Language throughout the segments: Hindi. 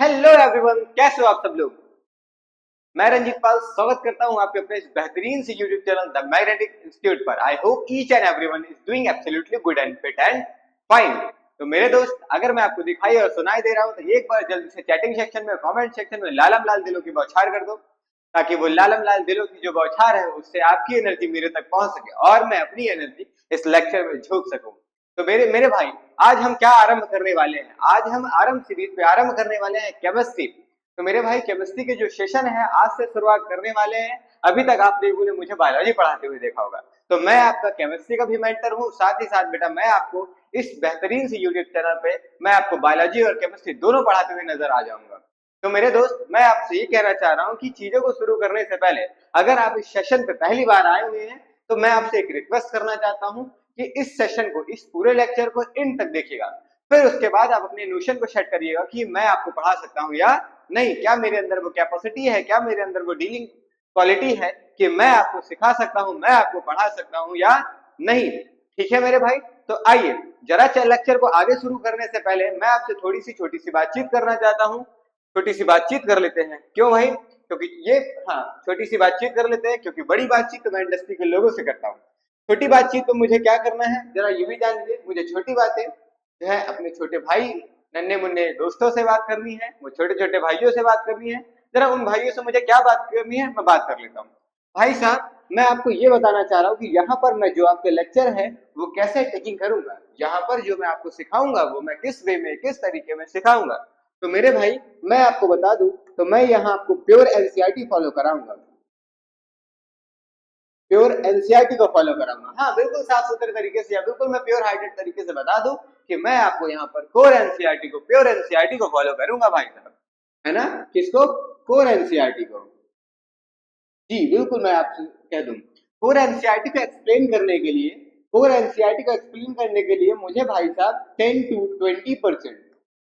हेलो एवरीवन, कैसे हो आप सब लोग। मैं रंजीत पाल स्वागत करता हूं आपके अपने इस बेहतरीन से YouTube channel the magnetic institute पर। I hope each and everyone is doing absolutely good and fit and fine. तो मेरे दोस्त, अगर मैं आपको दिखाई और सुनाई दे रहा हूं तो एक बार जल्दी से चैटिंग सेक्शन में, कमेंट सेक्शन में लालम लाल दिलों की बौछार कर दो, ताकि वो लालम लाल दिलों की जो बौछार है उससे आपकी एनर्जी मेरे तक पहुंच सके और मैं अपनी एनर्जी इस लेक्चर में झोंक सकूं। तो मेरे मेरे भाई, आज हम क्या आरंभ करने वाले हैं? आज हम आरंभ सीरीज पे आरंभ करने वाले हैं केमिस्ट्री। तो मेरे भाई, केमिस्ट्री के जो सेशन है आज से शुरुआत करने वाले हैं। अभी तक आप लोगों ने मुझे बायोलॉजी पढ़ाते हुए देखा होगा, तो मैं आपका केमिस्ट्री का भी मेंटर हूँ। साथ ही साथ बेटा, मैं आपको इस बेहतरीन से यूट्यूब चैनल पे मैं आपको बायोलॉजी और केमिस्ट्री दोनों पढ़ाते हुए नजर आ जाऊंगा। तो मेरे दोस्त, मैं आपसे ये कहना चाह रहा हूँ कि चीजों को शुरू करने से पहले, अगर आप इस सेशन पे पहली बार आए हुए हैं तो मैं आपसे एक रिक्वेस्ट करना चाहता हूँ कि इस सेशन को, इस पूरे लेक्चर को इन तक देखिएगा। फिर उसके बाद आप अपने नोशन को सेट करिएगा कि मैं आपको पढ़ा सकता हूँ या नहीं, क्या मेरे अंदर वो कैपेसिटी है, क्या मेरे अंदर वो डीलिंग क्वालिटी है कि मैं आपको सिखा सकता हूँ, मैं आपको पढ़ा सकता हूँ या नहीं। ठीक है मेरे भाई, तो आइए जरा लेक्चर को आगे शुरू करने से पहले मैं आपसे थोड़ी सी छोटी सी बातचीत करना चाहता हूँ। छोटी सी बातचीत कर लेते हैं, क्यों भाई? क्योंकि ये, हाँ, छोटी सी बातचीत कर लेते हैं क्योंकि बड़ी बातचीत तो मैं इंडस्ट्री के लोगों से करता हूँ। छोटी बातचीत तो मुझे क्या करना है, जरा ये भी जान लीजिए। मुझे छोटी बातें जो है अपने छोटे भाई, नन्हे मुन्ने दोस्तों से बात करनी है, वो छोटे छोटे भाइयों से बात करनी है। जरा उन भाइयों से मुझे क्या बात करनी है, मैं बात कर लेता हूँ। भाई साहब, मैं आपको ये बताना चाह रहा हूँ कि यहाँ पर मैं जो आपके लेक्चर है वो कैसे टेकिंग करूंगा, यहाँ पर जो मैं आपको सिखाऊंगा वो मैं किस वे में, किस तरीके में सिखाऊंगा। तो मेरे भाई, मैं आपको बता दूं तो मैं यहाँ आपको प्योर एनसीईआरटी फॉलो कराऊंगा, प्योर एनसीईआरटी को फॉलो कराऊंगा। हाँ, बिल्कुल साफ सुथरे तरीके से, या बिल्कुल मैं प्योर हार्टेड तरीके से बता दूं कि मैं आपको यहाँ पर कोर एनसीईआरटी को, प्योर एनसीईआरटी को फॉलो करूंगा भाई साहब, है ना? किसको? कोर एनसीईआरटी को। जी बिल्कुल, मैं आपसे कह दूं, कोर एनसीईआरटी को एक्सप्लेन करने के लिए, कोर एनसीईआरटी को एक्सप्लेन करने के लिए मुझे भाई साहब 10 to 20%,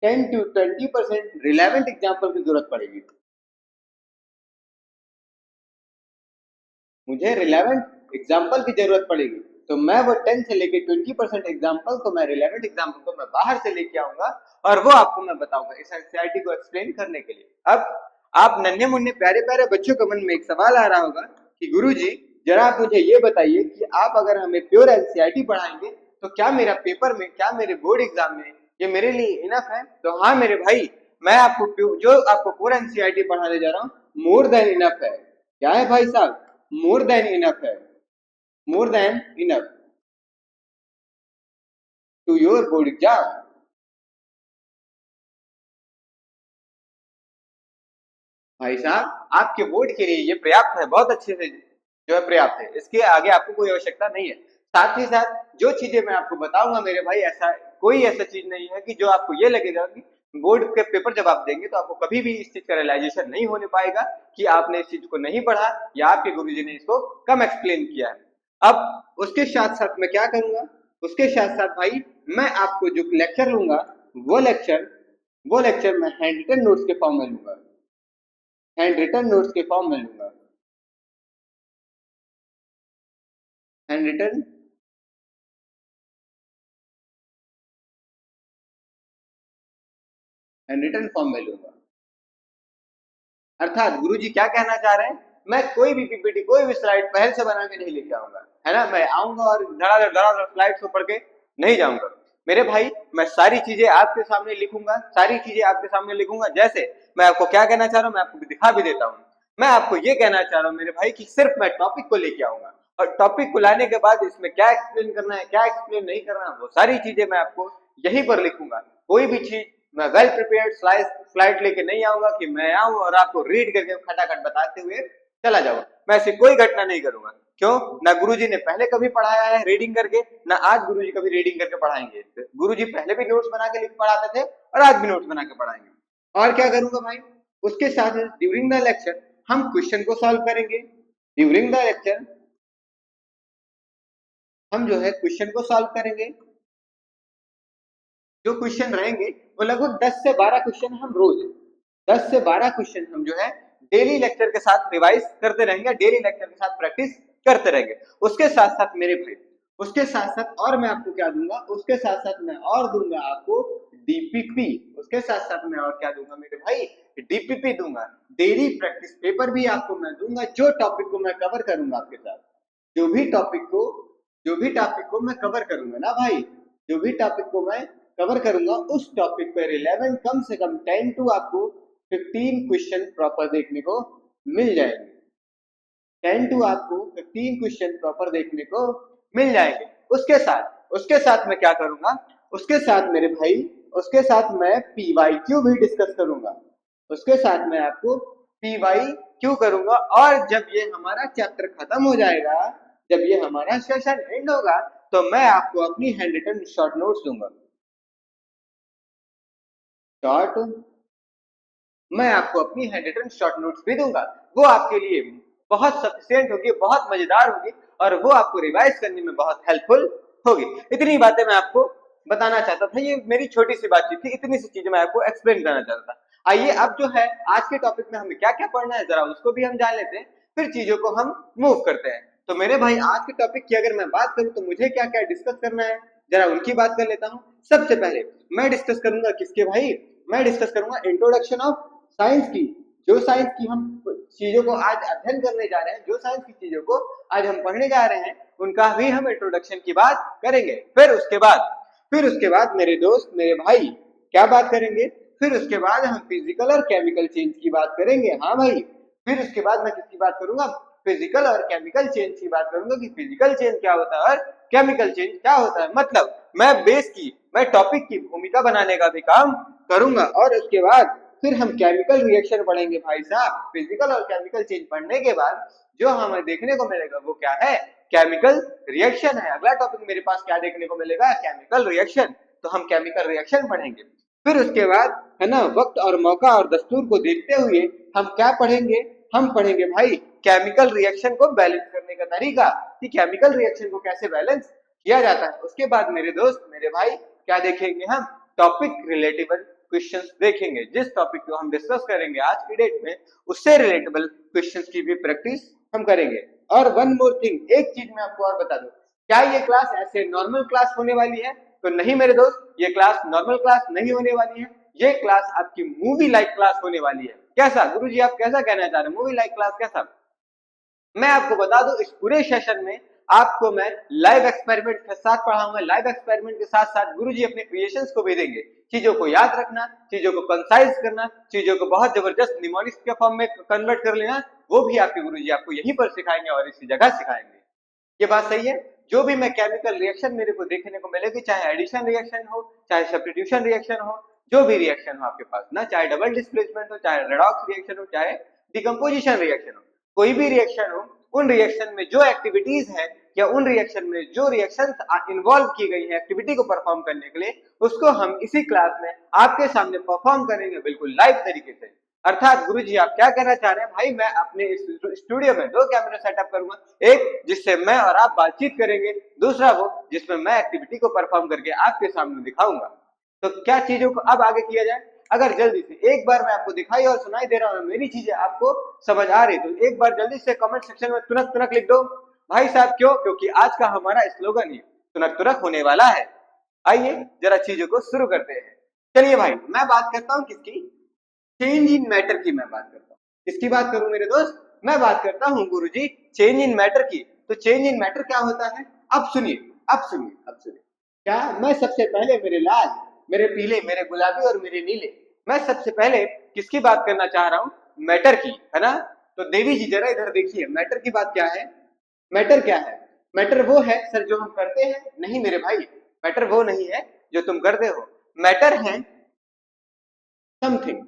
10 to 20% रिलेवेंट एग्जाम्पल की जरूरत पड़ेगी। मुझे रिलेवेंट एग्जाम्पल की जरूरत पड़ेगी, तो मैं वो 10 से लेके 20% एग्जाम्पल को, मैं रिलेवेंट एग्जाम्पल को मैं बाहर से लेके आऊंगा और वो आपको मैं बताऊंगा इस एनसीईआरटी को एक्सप्लेन करने के लिए। अब आप नन्हे मुन्ने प्यारे प्यारे बच्चों के मन में एक सवाल आ रहा होगा कि गुरुजी, जरा आप मुझे ये बताइए कि आप अगर हमें प्योर एनसीईआरटी पढ़ाएंगे तो क्या मेरा पेपर में, क्या मेरे बोर्ड एग्जाम में ये मेरे लिए इनफ है? तो हाँ मेरे भाई, मैं आपको जो आपको पूरा एनसीईआरटी पढ़ाने जा रहा हूँ, मोर देन इनफ है। क्या है भाई साहब? मोर देन इनफ है, more than enough to your board exam. भाई साहब, आपके बोर्ड के लिए ये पर्याप्त है, बहुत अच्छे से जो है पर्याप्त है, इसके आगे आपको कोई आवश्यकता नहीं है। साथ ही साथ जो चीजें मैं आपको बताऊंगा मेरे भाई, ऐसा कोई ऐसा चीज नहीं है कि जो आपको ये लगेगा कि बोर्ड के पेपर जब आप देंगे तो आपको कभी भी इस चीज का रियलाइजेशन नहीं होने पाएगा कि आपने इस चीज को नहीं पढ़ा या आपके गुरुजी ने इसको कम एक्सप्लेन किया है। अब उसके साथ साथ मैं क्या करूंगा, उसके साथ साथ भाई, मैं आपको जो लेक्चर लूंगा वो लेक्चर मैं हैंड रिटन नोट्स के फॉर्म में लूंगा, हैंड रिटन नोट्स के फॉर्म में लूंगा, hand written hand written form में लूंगा। अर्थात गुरुजी क्या कहना चाह रहे हैं, मैं कोई भी पीपीटी, कोई भी स्लाइड पहल से बना के नहीं लेके आऊंगा, है ना? मैं आऊंगा और धड़ाधड़ धड़ाधड़ स्लाइड्स को पढ़ के नहीं जाऊंगा। मेरे भाई, मैं सारी चीजें आपके सामने लिखूंगा, सारी चीजें आपके सामने लिखूंगा। जैसे मैं आपको क्या कहना चाह रहा हूँ मैं आपको दिखा भी देता हूँ। मैं आपको ये कहना चाह रहा हूँ मेरे भाई कि सिर्फ मैं टॉपिक को लेके आऊंगा और टॉपिक को लाने के बाद इसमें क्या एक्सप्लेन करना है, क्या एक्सप्लेन नहीं करना है, वो सारी चीजें मैं आपको यहीं पर लिखूंगा। कोई भी चीज मैं वेल प्रिपेयर्ड स्लाइड लेके नहीं आऊंगा कि मैं आऊं और आपको रीड करके खटाखट बताते हुए चला जाऊं। मैं ऐसी कोई घटना नहीं करूंगा। क्यों? ना गुरुजी ने पहले कभी पढ़ाया है रीडिंग करके, ना आज गुरुजी कभी रीडिंग करके पढ़ाएंगे। गुरुजी पहले भी नोट्स बना के लिख पढ़ाते थे और आज भी नोट्स बना के पढ़ाएंगे। और क्या करूंगा भाई, उसके साथ ड्यूरिंग द लेक्चर हम क्वेश्चन को सॉल्व करेंगे। ड्यूरिंग द लेक्चर हम जो है क्वेश्चन को सॉल्व करेंगे। जो क्वेश्चन रहेंगे वो लगभग 10 से 12 क्वेश्चन हम रोज, 10 से 12 क्वेश्चन हम जो है डेली लेक्चर के साथ रिवाइज करते रहेंगे, डेली लेक्चर के साथ प्रैक्टिस करते रहेंगे। उसके साथ साथ मेरे भाई, उसके साथ साथ और मैं आपको क्या दूंगा, उसके साथ साथ मैं और दूंगा आपको डीपीपी, उसके साथ साथ मैं और क्या दूंगा मेरे भाई, डीपीपी दूंगा, डेली प्रैक्टिस पेपर भी आपको मैं दूंगा, जो टॉपिक को मैं कवर करूंगा आपके साथ, जो भी टॉपिक को मैं कवर करूंगा ना भाई, जो भी टॉपिक को मैं कवर करूंगा उस टॉपिक पे रिलेवेंट कम से कम 10 टू आपको 15 क्वेश्चन प्रॉपर देखने को मिल जाएंगे। 10 टू आपको 15 क्वेश्चन प्रॉपर देखने को मिल जाएंगे। उसके साथ मैं क्या करूंगा, उसके साथ मेरे भाई, उसके साथ मैं पीवाईक्यू भी डिस्कस करूंगा, उसके साथ मैं आपको पीवाईक्यू करूंगा। और जब ये हमारा चैप्टर खत्म हो जाएगा, जब ये हमारा सेशन एंड होगा, तो मैं आपको अपनी हैंड रिटन शॉर्ट नोट्स दूंगा। मैं आपको अपनी हैंड रिटन शॉर्ट नोट्स भी दूंगा, वो आपके लिए बहुत सफिशिएंट होगी, बहुत मजेदार होगी, और वो आपको रिवाइज करने में बहुत हेल्पफुल होगी। इतनी बातें मैं आपको बताना चाहता था, ये मेरी छोटी सी बातचीत थी, इतनी सी चीजें मैं आपको एक्सप्लेन करना चाहता था। आइए अब जो है आज के टॉपिक में हमें क्या क्या पढ़ना है, जरा उसको भी हम जान लेते हैं, फिर चीजों को हम मूव करते हैं। तो मेरे भाई आज के टॉपिक की अगर मैं बात करूं तो मुझे क्या क्या डिस्कस करना है, जरा उनकी बात कर लेता हूं। सबसे पहले मैं डिस्कस करूंगा किसके भाई, मैं डिस्कस करूंगा इंट्रोडक्शन ऑफ साइंस की। जो साइंस की हम चीजों को आज अध्ययन करने जा रहे हैं, जो साइंस की चीजों को आज हम पढ़ने जा रहे हैं, उनका भी हम इंट्रोडक्शन की बात करेंगे। फिर उसके बाद मेरे दोस्त मेरे भाई क्या बात करेंगे, फिर उसके बाद हम फिजिकल और केमिकल चेंज की बात करेंगे। हाँ भाई, फिर उसके बाद मैं किसकी बात करूंगा, फिजिकल और केमिकल चेंज की बात करूंगा कि फिजिकल चेंज क्या होता है और केमिकल चेंज क्या होता है। मतलब मैं टॉपिक की भूमिका बनाने का भी काम करूंगा। और उसके बाद फिर हम केमिकल रिएक्शन पढ़ेंगे भाई साहब। फिजिकल और केमिकल चेंज पढ़ने के बाद जो हमें देखने को मिलेगा वो क्या है, केमिकल रिएक्शन है। अगला टॉपिक मेरे पास क्या देखने को मिलेगा, केमिकल रिएक्शन। तो हम केमिकल रिएक्शन पढ़ेंगे। फिर उसके बाद है ना, वक्त और मौका और दस्तूर को देखते हुए हम क्या पढ़ेंगे, हम पढ़ेंगे भाई केमिकल रिएक्शन को बैलेंस करने का तरीका, कि केमिकल रिएक्शन को कैसे बैलेंस किया जाता है। उसके बाद मेरे दोस्त मेरे भाई क्या देखेंगे, हम टॉपिक रिलेटेबल क्वेश्चंस देखेंगे। जिस टॉपिक को हम डिस्कस करेंगे आज की डेट में, उससे रिलेटेबल क्वेश्चंस की भी प्रैक्टिस हम करेंगे। और वन मोर थिंग, एक चीज मैं आपको और बता दूं, क्या ये क्लास ऐसे नॉर्मल क्लास होने वाली है? तो नहीं मेरे दोस्त, ये क्लास नॉर्मल क्लास नहीं होने वाली है, ये क्लास आपकी मूवी लाइक क्लास होने वाली है। कैसा गुरुजी, आप कैसा कहना चाह रहे हैं, मूवी लाइक क्लास कैसा? मैं आपको बता दूं, इस पूरे सेशन में आपको मैं लाइव एक्सपेरिमेंट के साथ पढ़ाऊंगा। लाइव एक्सपेरिमेंट के साथ साथ गुरुजी अपने क्रिएशंस को भी देंगे। चीजों को याद रखना, चीजों को कंसाइज करना, चीजों को बहुत जबरदस्त निमोनिक्स के फॉर्म में कन्वर्ट कर लेना, वो भी आपके गुरुजी आपको यहीं पर सिखाएंगे और इसी जगह सिखाएंगे। ये बात सही है? जो भी मैं केमिकल रिएक्शन मेरे को देखने को मिलेगी, चाहे एडिशन रिएक्शन हो, चाहे सब्स्टिट्यूशन रिएक्शन हो, जो भी रिएक्शन हो आपके पास ना, चाहे डबल डिस्प्लेसमेंट हो, चाहे रेडॉक्स रिएक्शन हो, चाहे डिकम्पोजिशन रिएक्शन हो, कोई भी रिएक्शन हो, उन रिएक्शन में जो एक्टिविटीज है या उन रिएक्शन में जो रिएक्शन इन्वॉल्व की गई है एक्टिविटी को परफॉर्म करने के लिए, उसको हम इसी क्लास में आपके सामने परफॉर्म करेंगे बिल्कुल लाइव तरीके से। अर्थात गुरुजी आप क्या कहना चाह रहे हैं भाई, मैं अपने स्टूडियो में 2 कैमरा सेटअप करूंगा, एक जिससे मैं और आप बातचीत करेंगे, दूसरा वो जिसमें मैं एक्टिविटी को परफॉर्म करके आपके सामने दिखाऊंगा। तो क्या चीजों को अब आगे किया जाए? अगर जल्दी से एक बार मैं आपको दिखाई और सुनाई दे रहा हूं, मेरी चीजें आपको समझ आ रही, तो एक बार जल्दी से कमेंट सेक्शन में तुरंत तुरंत लिख दो भाई साहब। क्यों? क्योंकि आज का हमारा स्लोगन ही तुरंत तुरंत होने वाला है। आइए जरा चीजों को शुरू करते हैं। चलिए भाई, मैं बात करता हूं किसकी, चेंज इन मैटर की मैं बात करता हूं। किसकी बात करूं मेरे दोस्त? मैं बात करता हूं गुरुजी चेंज इन मैटर की। तो चेंज इन मैटर क्या होता है? अब सुनिए, क्या मैं सबसे पहले मेरे लाल, मेरे पीले, मेरे गुलाबी और मेरे नीले, मैं सबसे पहले किसकी बात करना चाह रहा हूं? मैटर की, है ना? तो देवी जी जरा इधर देखिए, मैटर की बात क्या है? मैटर क्या है? मैटर वो है सर जो हम करते हैं? नहीं मेरे भाई, मैटर वो नहीं है जो तुम करते हो। मैटर है something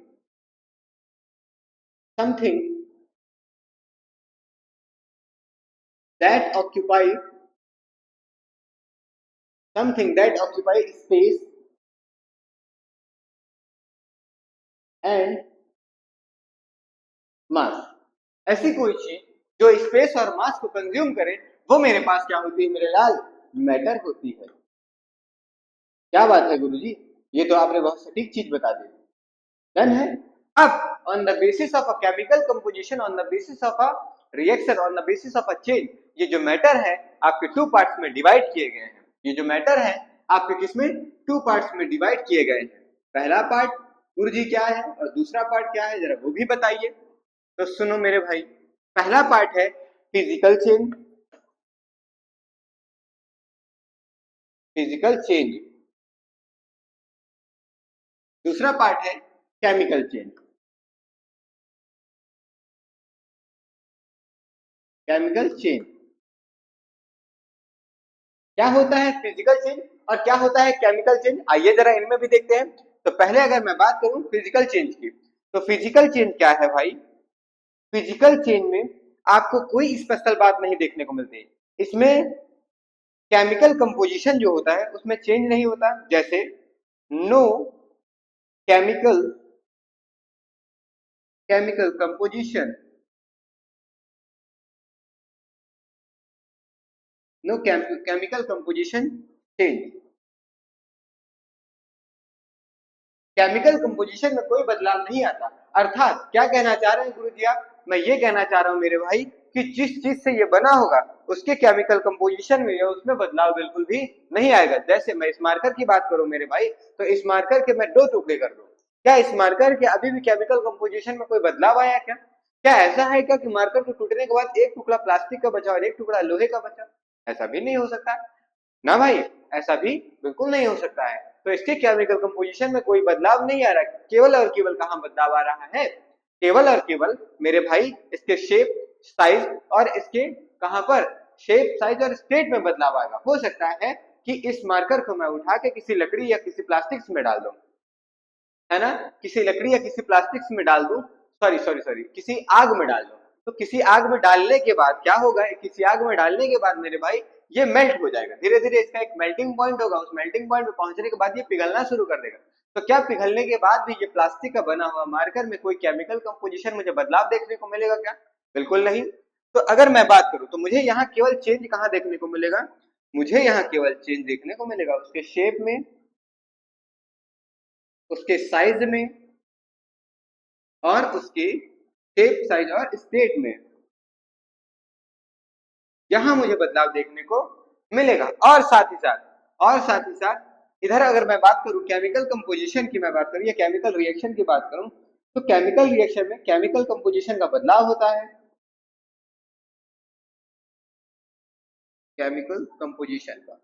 that occupy space and mass। ऐसी कोई चीज जो स्पेस और मास को कंज्यूम करे, वो मेरे पास क्या होती है मेरे लाल? मैटर होती है। क्या बात है गुरुजी, ये तो आपने बहुत सटीक चीज बता दी। डन है। अब on the basis of a chemical composition, on the basis of a reaction, on the basis of a change, ये जो मैटर है आपके 2 पार्ट्स में डिवाइड किए गए हैं। ये जो मैटर है आपके किसमें? 2 पार्ट्स में डिवाइड किए गए हैं। पहला पार्ट गुरुजी क्या है और दूसरा पार्ट क्या है, जरा वो भी बताइए। तो सुनो मेरे भाई, पहला पार्ट है फिजिकल चेंज, फिजिकल चेंज। दूसरा पार्ट है केमिकल चेंज, केमिकल चेंज। क्या होता है फिजिकल चेंज और क्या होता है केमिकल चेंज, आइए जरा इनमें भी देखते हैं। तो पहले अगर मैं बात करूं फिजिकल चेंज की, तो फिजिकल चेंज क्या है भाई, फिजिकल चेंज में आपको कोई स्पेशल बात नहीं देखने को मिलती। इसमें केमिकल कंपोजिशन जो होता है उसमें चेंज नहीं होता, जैसे no chemical, chemical composition, no chemical composition change. Chemical composition में कोई बदलाव नहीं आता। अर्थात क्या कहना चाह रहे हैं गुरुजी आप, मैं ये कहना चाह रहा हूं मेरे भाई कि जिस चीज से ये बना होगा उसके केमिकल कंपोजिशन में या उसमें बदलाव बिल्कुल भी नहीं आएगा। जैसे मैं इस मार्कर की बात करूं मेरे भाई, तो इस मार्कर के मैं 2 टुकड़े कर दूं, क्या इस मार्कर के अभी भी केमिकल कंपोजिशन में कोई बदलाव आया क्या? क्या ऐसा है क्या कि मार्कर को टूटने के बाद एक टुकड़ा प्लास्टिक का बचा और एक टुकड़ा लोहे का बचा? ऐसा भी नहीं हो सकता ना भाई, ऐसा भी बिल्कुल नहीं हो सकता है। तो इसके केमिकल कंपोजिशन में कोई बदलाव नहीं आ रहा, केवल और केवल कहां बदलाव आ रहा है, केवल और केवल मेरे भाई इसके शेप, साइज और इसके कहां पर, शेप, साइज और स्टेट में बदलाव आएगा। हो सकता है कि इस मार्कर को मैं उठा के किसी लकड़ी या किसी प्लास्टिक में डाल दूं, है ना, किसी लकड़ी या किसी प्लास्टिक में डाल दूं, सॉरी सॉरी सॉरी, किसी आग में डाल दूं। तो किसी आग में डालने के बाद क्या होगा, किसी आग में डालने के बाद मेरे भाई ये मेल्ट हो जाएगा, धीरे धीरे इसका एक मेल्टिंग पॉइंट होगा, उस मेल्टिंग पॉइंट पे पहुंचने के बाद ये पिघलना शुरू कर देगा। तो क्या पिघलने के बाद भी ये प्लास्टिक का बना हुआ मार्कर में कोई केमिकल कंपोजिशन मुझे बदलाव देखने को मिलेगा क्या? बिल्कुल नहीं। तो अगर मैं बात करूं तो मुझे यहाँ केवल चेंज कहाँ देखने को मिलेगा, मुझे यहाँ केवल चेंज देखने को मिलेगा उसके शेप में, उसके साइज में और उसके शेप, साइज और स्टेट में, यहां मुझे बदलाव देखने को मिलेगा। और साथ ही साथ, और साथ ही साथ इधर अगर मैं बात करूं केमिकल कंपोजिशन की, मैं बात करूं या केमिकल रिएक्शन की बात करूं, तो केमिकल रिएक्शन में केमिकल कंपोजिशन का बदलाव होता है, केमिकल कंपोजिशन का,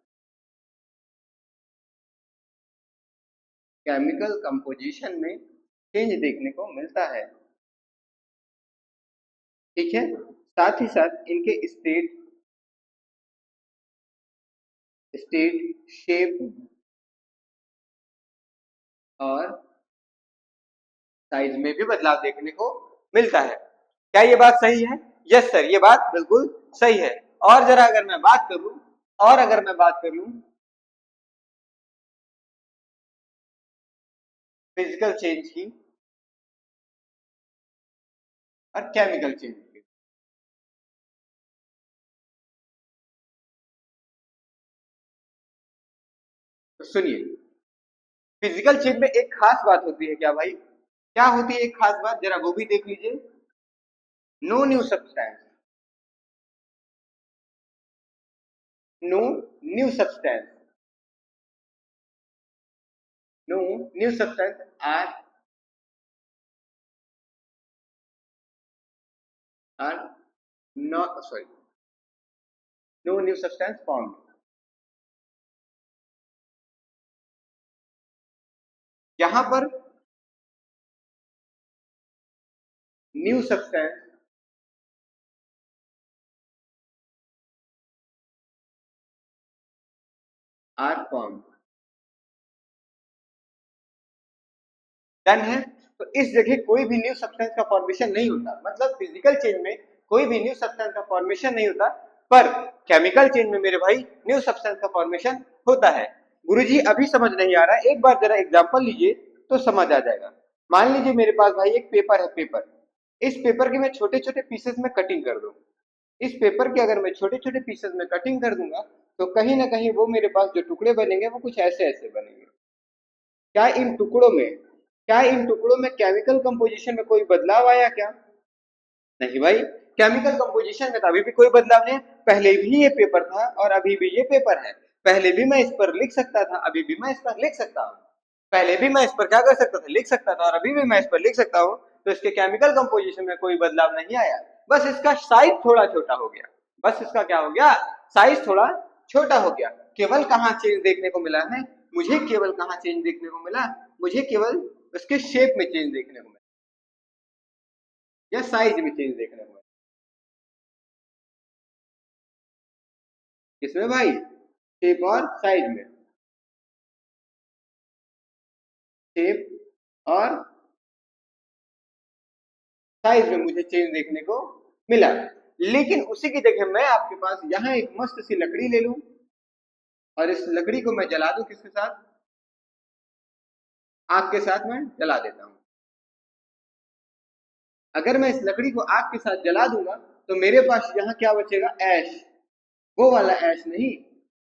केमिकल कंपोजिशन में चेंज देखने को मिलता है। ठीक है, साथ ही साथ इनके स्टेट, स्टेट, शेप और साइज में भी बदलाव देखने को मिलता है। क्या ये बात सही है? यस सर, ये बात बिल्कुल सही है। और जरा अगर मैं बात करूं, और अगर मैं बात करूं फिजिकल चेंज की और केमिकल चेंज की, तो सुनिए, फिजिकल चेंज में एक खास बात होती है क्या भाई, क्या होती है एक खास बात, जरा वो भी देख लीजिए। No new substance, no new substance, no new substance are not, sorry, no new substance form. यहां पर new substance are form, done है। तो इस जगह कोई भी न्यू सब्सटेंस का फॉर्मेशन नहीं होता, मतलब फिजिकल चेंज में कोई भी न्यू सब्सटेंस का फॉर्मेशन नहीं होता, पर केमिकल चेंज में मेरे भाई न्यू सब्सटेंस का फॉर्मेशन होता है। गुरुजी अभी समझ नहीं आ रहा है, एक बार जरा एग्जांपल लीजिए तो समझ आ जाएगा। मान लीजिए मेरे पास भाई एक पेपर है, पेपर, इस पेपर के मैं छोटे छोटे पीसेस में कटिंग कर दूं, इस पेपर के अगर मैं छोटे छोटे पीसेस में कटिंग कर दूंगा, तो कहीं ना कहीं वो मेरे पास जो टुकड़े बनेंगे वो कुछ ऐसे ऐसे बनेंगे। क्या इन टुकड़ों में, क्या इन टुकड़ों में केमिकल कंपोजिशन में कोई बदलाव आया क्या? नहीं भाई, केमिकल कंपोजिशन में तो अभी भी कोई बदलाव नहीं है, पहले भी ये पेपर था और अभी भी ये पेपर है, पहले भी मैं इस पर लिख सकता था, अभी भी मैं इस पर लिख सकता हूं। पहले भी मैं इस पर क्या कर सकता था, लिख सकता था, और अभी भी मैं इस पर लिख सकता हूँ। तो इसके केमिकल कंपोजिशन में कोई बदलाव नहीं आया, बस इसका साइज थोड़ा छोटा हो गया। बस इसका क्या हो गया, साइज थोड़ा छोटा हो गया। केवल कहाँ चेंज देखने को मिला है, मुझे केवल कहाँ चेंज देखने को मिला, मुझे केवल उसके शेप में चेंज देखने को मिला, या साइज में चेंज देखने को मिला। किसमें भाई, शेप और साइज में। शेप और साइज में मुझे चेंज देखने को मिला। लेकिन उसी की जगह मैं आपके पास यहाँ एक मस्त सी लकड़ी ले लूं, और इस लकड़ी को मैं जला दूं, किसके साथ, आग के साथ मैं जला देता हूं। अगर मैं इस लकड़ी को आग के साथ जला दूंगा तो मेरे पास यहाँ क्या बचेगा, ऐश। वो वाला ऐश नहीं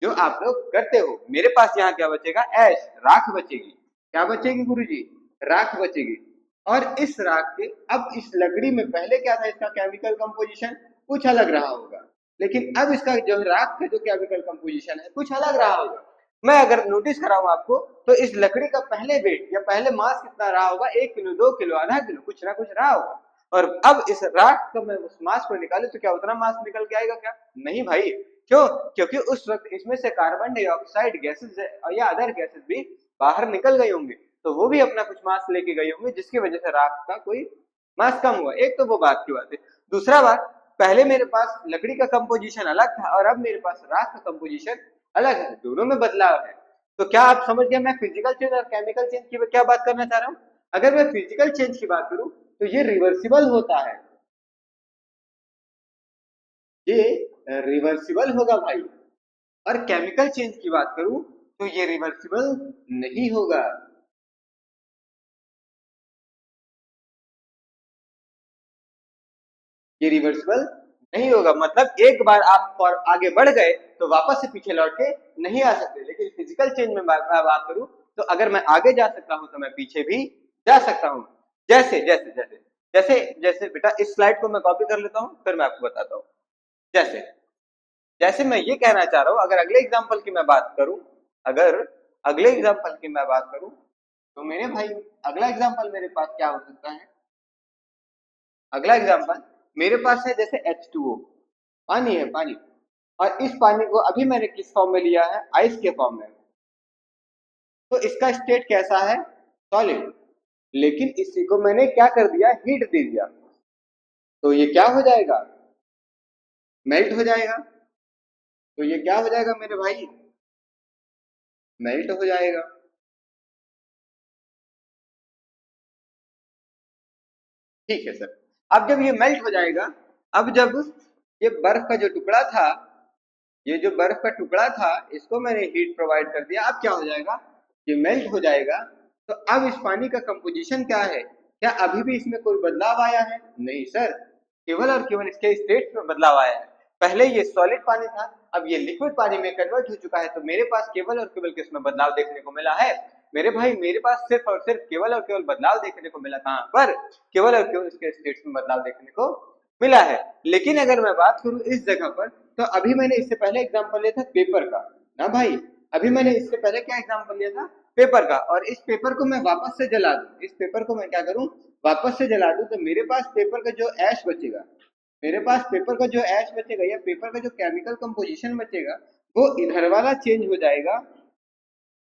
जो आप लोग करते हो, मेरे पास यहाँ क्या बचेगा, ऐश, राख बचेगी। क्या बचेगी गुरुजी, राख बचेगी। और इस राख के, अब इस लकड़ी में पहले क्या था, इसका केमिकल कंपोजिशन कुछ अलग रहा होगा, लेकिन अब इसका जो राख का जो केमिकल कंपोजिशन है कुछ अलग रहा होगा। मैं अगर नोटिस कराऊं आपको, तो इस लकड़ी का पहले वेट या पहले मास कितना रहा होगा, 1 किलो, 2 किलो, आधा किलो, कुछ ना कुछ रहा होगा। और अब इस राख का मैं उस मास को निकालू तो क्या उतना मास निकल के आएगा क्या, नहीं भाई। क्यों, क्योंकि उस वक्त इसमें से कार्बन डाइऑक्साइड गैसेस या अदर गैसेस भी बाहर निकल गए होंगे, तो वो भी अपना कुछ मास लेके गए होंगे, जिसकी वजह से राख का कोई मास कम हुआ। एक तो वो बात की बात है। दूसरा बात, पहले मेरे पास लकड़ी का कंपोजिशन अलग था और अब मेरे पास राख का कंपोजिशन अलग है, दोनों में बदलाव है। तो क्या आप समझ गए मैं फिजिकल चेंज और केमिकल चेंज की क्या बात करना चाह रहा हूँ। अगर मैं फिजिकल चेंज की बात करूं तो ये रिवर्सिबल होता है, ये रिवर्सिबल होगा भाई। और केमिकल चेंज की बात करूं तो ये रिवर्सिबल नहीं होगा। ये रिवर्सिबल नहीं होगा, मतलब एक बार आप और आगे बढ़ गए तो वापस से पीछे लौट के नहीं आ सकते। लेकिन फिजिकल चेंज में बात करूं तो अगर मैं आगे जा सकता हूं तो मैं पीछे भी जा सकता हूं। जैसे जैसे जैसे जैसे जैसे बेटा, इस स्लाइड को मैं कॉपी कर लेता हूं, फिर मैं आपको बताता हूं। जैसे जैसे मैं ये कहना चाह रहा हूं, अगर अगले एग्जाम्पल की मैं बात करूं, अगर अगले एग्जाम्पल की मैं बात करूं तो मेरे भाई, अगला एग्जाम्पल मेरे पास क्या हो सकता है, अगला एग्जाम्पल मेरे पास है जैसे H2O, पानी है, पानी। और इस पानी को अभी मैंने किस फॉर्म में लिया है, आइस के फॉर्म में। तो इसका स्टेट कैसा है, सॉलिड। लेकिन इसी को मैंने क्या कर दिया, हीट दे दिया, तो ये क्या हो जाएगा, मेल्ट हो जाएगा। तो ये क्या हो जाएगा मेरे भाई, मेल्ट हो जाएगा। ठीक है सर। अब जब ये मेल्ट हो जाएगा, अब जब ये बर्फ का जो टुकड़ा था, ये जो बर्फ का टुकड़ा था, इसको मैंने हीट प्रोवाइड कर दिया, अब क्या हो जाएगा, ये मेल्ट हो जाएगा। तो अब इस पानी का कंपोजिशन क्या है, क्या अभी भी इसमें कोई बदलाव आया है, नहीं सर, केवल और केवल इसके स्टेट में बदलाव आया है। पहले ये सॉलिड पानी था, अब ये लिक्विड पानी में कन्वर्ट हो चुका है, तो मेरे पास केवल और केवल किसमें बदलाव देखने को मिला है, मेरे भाई मेरे पास सिर्फ और सिर्फ केवल और केवल बदलाव देखने को मिला, कहां पर, केवल और केवल इसके स्टेट्स में बदलाव देखने को मिला है। लेकिन अगर मैं बात करूं इस जगह पर, तो अभी मैंने इससे पहले एग्जांपल लिया था पेपर का, ना भाई, अभी मैंने इससे पहले क्या एग्जांपल लिया था, पेपर का। और इस पेपर को मैं वापस से जला दूं, इस पेपर को मैं क्या करूं, वापस से जला दूं, तो मेरे पास पेपर का जो ऐश बचेगा, मेरे पास पेपर का जो ऐश बचेगा या पेपर का जो केमिकल कंपोजिशन बचेगा, वो इधर वाला चेंज हो जाएगा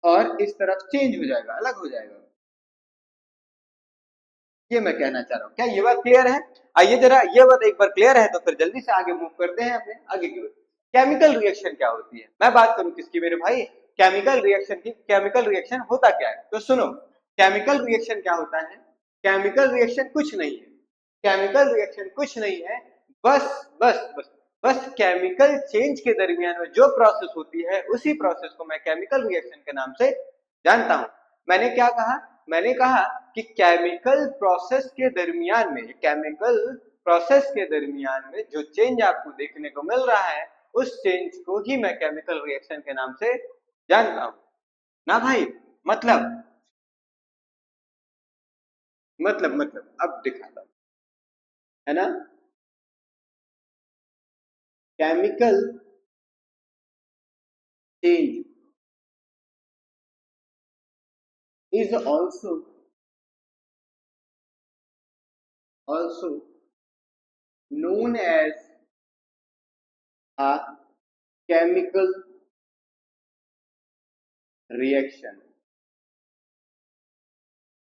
और इस तरफ चेंज हो जाएगा, अलग हो जाएगा। ये मैं कहना चाह रहा हूँ, क्या ये बात क्लियर है। आइए जरा, ये बात एक बार क्लियर है तो फिर जल्दी से आगे मूव करते हैं अपने आगे की ओर। केमिकल रिएक्शन क्या होती है, मैं बात करूं किसकी मेरे भाई, केमिकल रिएक्शन की। केमिकल रिएक्शन होता क्या है, तो सुनो, केमिकल रिएक्शन क्या होता है, केमिकल रिएक्शन कुछ नहीं है, केमिकल रिएक्शन कुछ नहीं है, बस बस बस बस केमिकल चेंज के दरमियान में जो प्रोसेस होती है, उसी प्रोसेस को मैं केमिकल रिएक्शन के नाम से जानता हूं। मैंने क्या कहा, मैंने कहा कि केमिकल प्रोसेस के दरमियान में, केमिकल प्रोसेस के दरमियान में जो चेंज आपको देखने को मिल रहा है, उस चेंज को ही मैं केमिकल रिएक्शन के नाम से जानता हूं, ना भाई। मतलब मतलब अब दिखाता हूं, है ना। Chemical change is also known as a chemical reaction.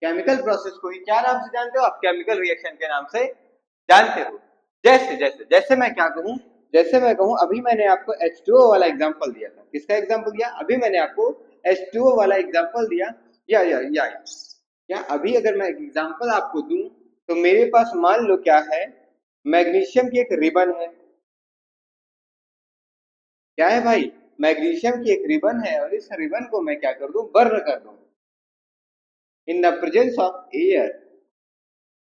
Chemical process को ही क्या नाम से जानते हो आप? केमिकल रिएक्शन के नाम से जानते हो। जैसे जैसे जैसे मैं क्या कहूं, जैसे मैं कहूं अभी मैंने आपको H2O वाला एग्जांपल दिया था। किसका एग्जांपल दिया? अभी मैंने आपको H2O वाला एग्जांपल दिया। या अभी अगर मैं एग्जांपल आपको दूं तो मेरे पास मान लो क्या है, मैग्नीशियम की एक रिबन है। क्या है भाई? मैग्नीशियम की एक रिबन है और इस रिबन को मैं क्या कर दूं? बर्न कर दूं in the presence of air.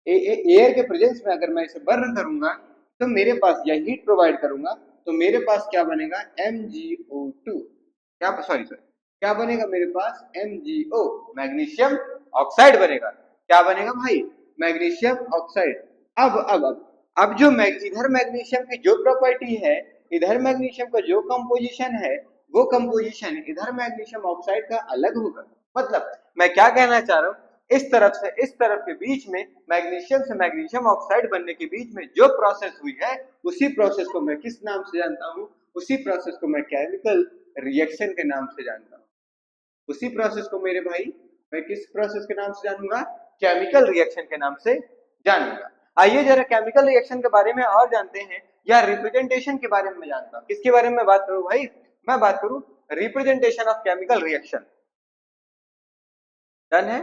Air के प्रेजेंस में अगर मैं इसे बर्न करूंगा तो मेरे पास या हीट प्रोवाइड करूंगा तो मेरे पास क्या बनेगा? MgO2। क्या बनेगा मेरे पास? MgO, मैग्नीशियम ऑक्साइड बनेगा। क्या बनेगा भाई? Magnesium oxide. अब जो इधर मैग्नीशियम की जो प्रॉपर्टी है, इधर मैग्नीशियम का जो कंपोजिशन है, वो कंपोजिशन इधर मैग्नीशियम ऑक्साइड का अलग होगा। मतलब मैं क्या कहना चाह रहा हूं, इस तरफ से इस तरफ के बीच में मैग्नीशियम से मैग्नीशियम ऑक्साइड बनने के बीच में जो प्रोसेस हुई है, उसी प्रोसेस को मैं किस नाम से जानता हूं? उसी प्रोसेस को मैं केमिकल रिएक्शन के नाम से जानता हूं। उसी प्रोसेस को मेरे भाई मैं किस प्रोसेस के नाम से जानूंगा? केमिकल रिएक्शन के नाम से जानूंगा। आइए जरा केमिकल रिएक्शन के बारे में और जानते हैं, या रिप्रेजेंटेशन के बारे में जानता हूं। किसके बारे में बात करूं भाई? मैं बात करूं representation of chemical reaction. Done है?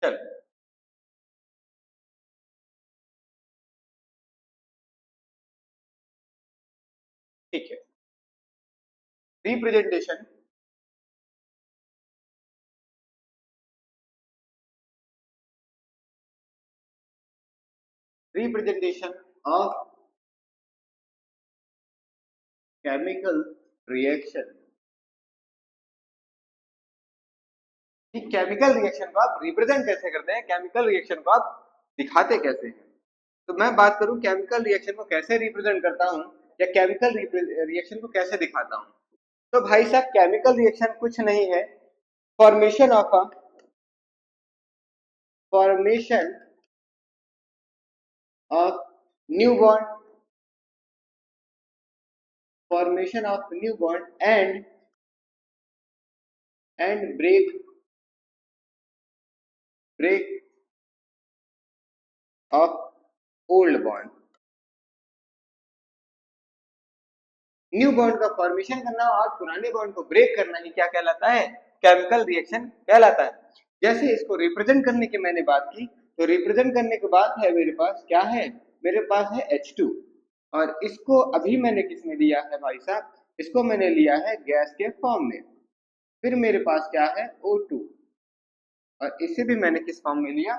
चलो ठीक है। Representation of chemical reaction। Chemical reaction को आप रिप्रेजेंट कैसे करते हैं, केमिकल रिएक्शन को आप दिखाते कैसे हैं? तो मैं बात करूं केमिकल रिएक्शन को कैसे रिप्रेजेंट करता हूं या केमिकल रिएक्शन को कैसे दिखाता हूं, तो भाई साहब केमिकल रिएक्शन कुछ नहीं है, formation of a formation of new bond, formation of new bond and break of old bond। New bond का फॉर्मेशन करना और पुराने बॉन्ड को ब्रेक करना ही क्या कहलाता है? केमिकल रिएक्शन कहलाता है। जैसे इसको रिप्रेजेंट करने की मैंने बात की, तो रिप्रेजेंट करने के बाद है मेरे पास क्या है? मेरे पास है H2, और इसको अभी मैंने किसमें लिया है भाई साहब? इसको मैंने लिया है गैस के फॉर्म में। फिर मेरे पास क्या है? O2, और इसे भी मैंने किस फॉर्म में लिया?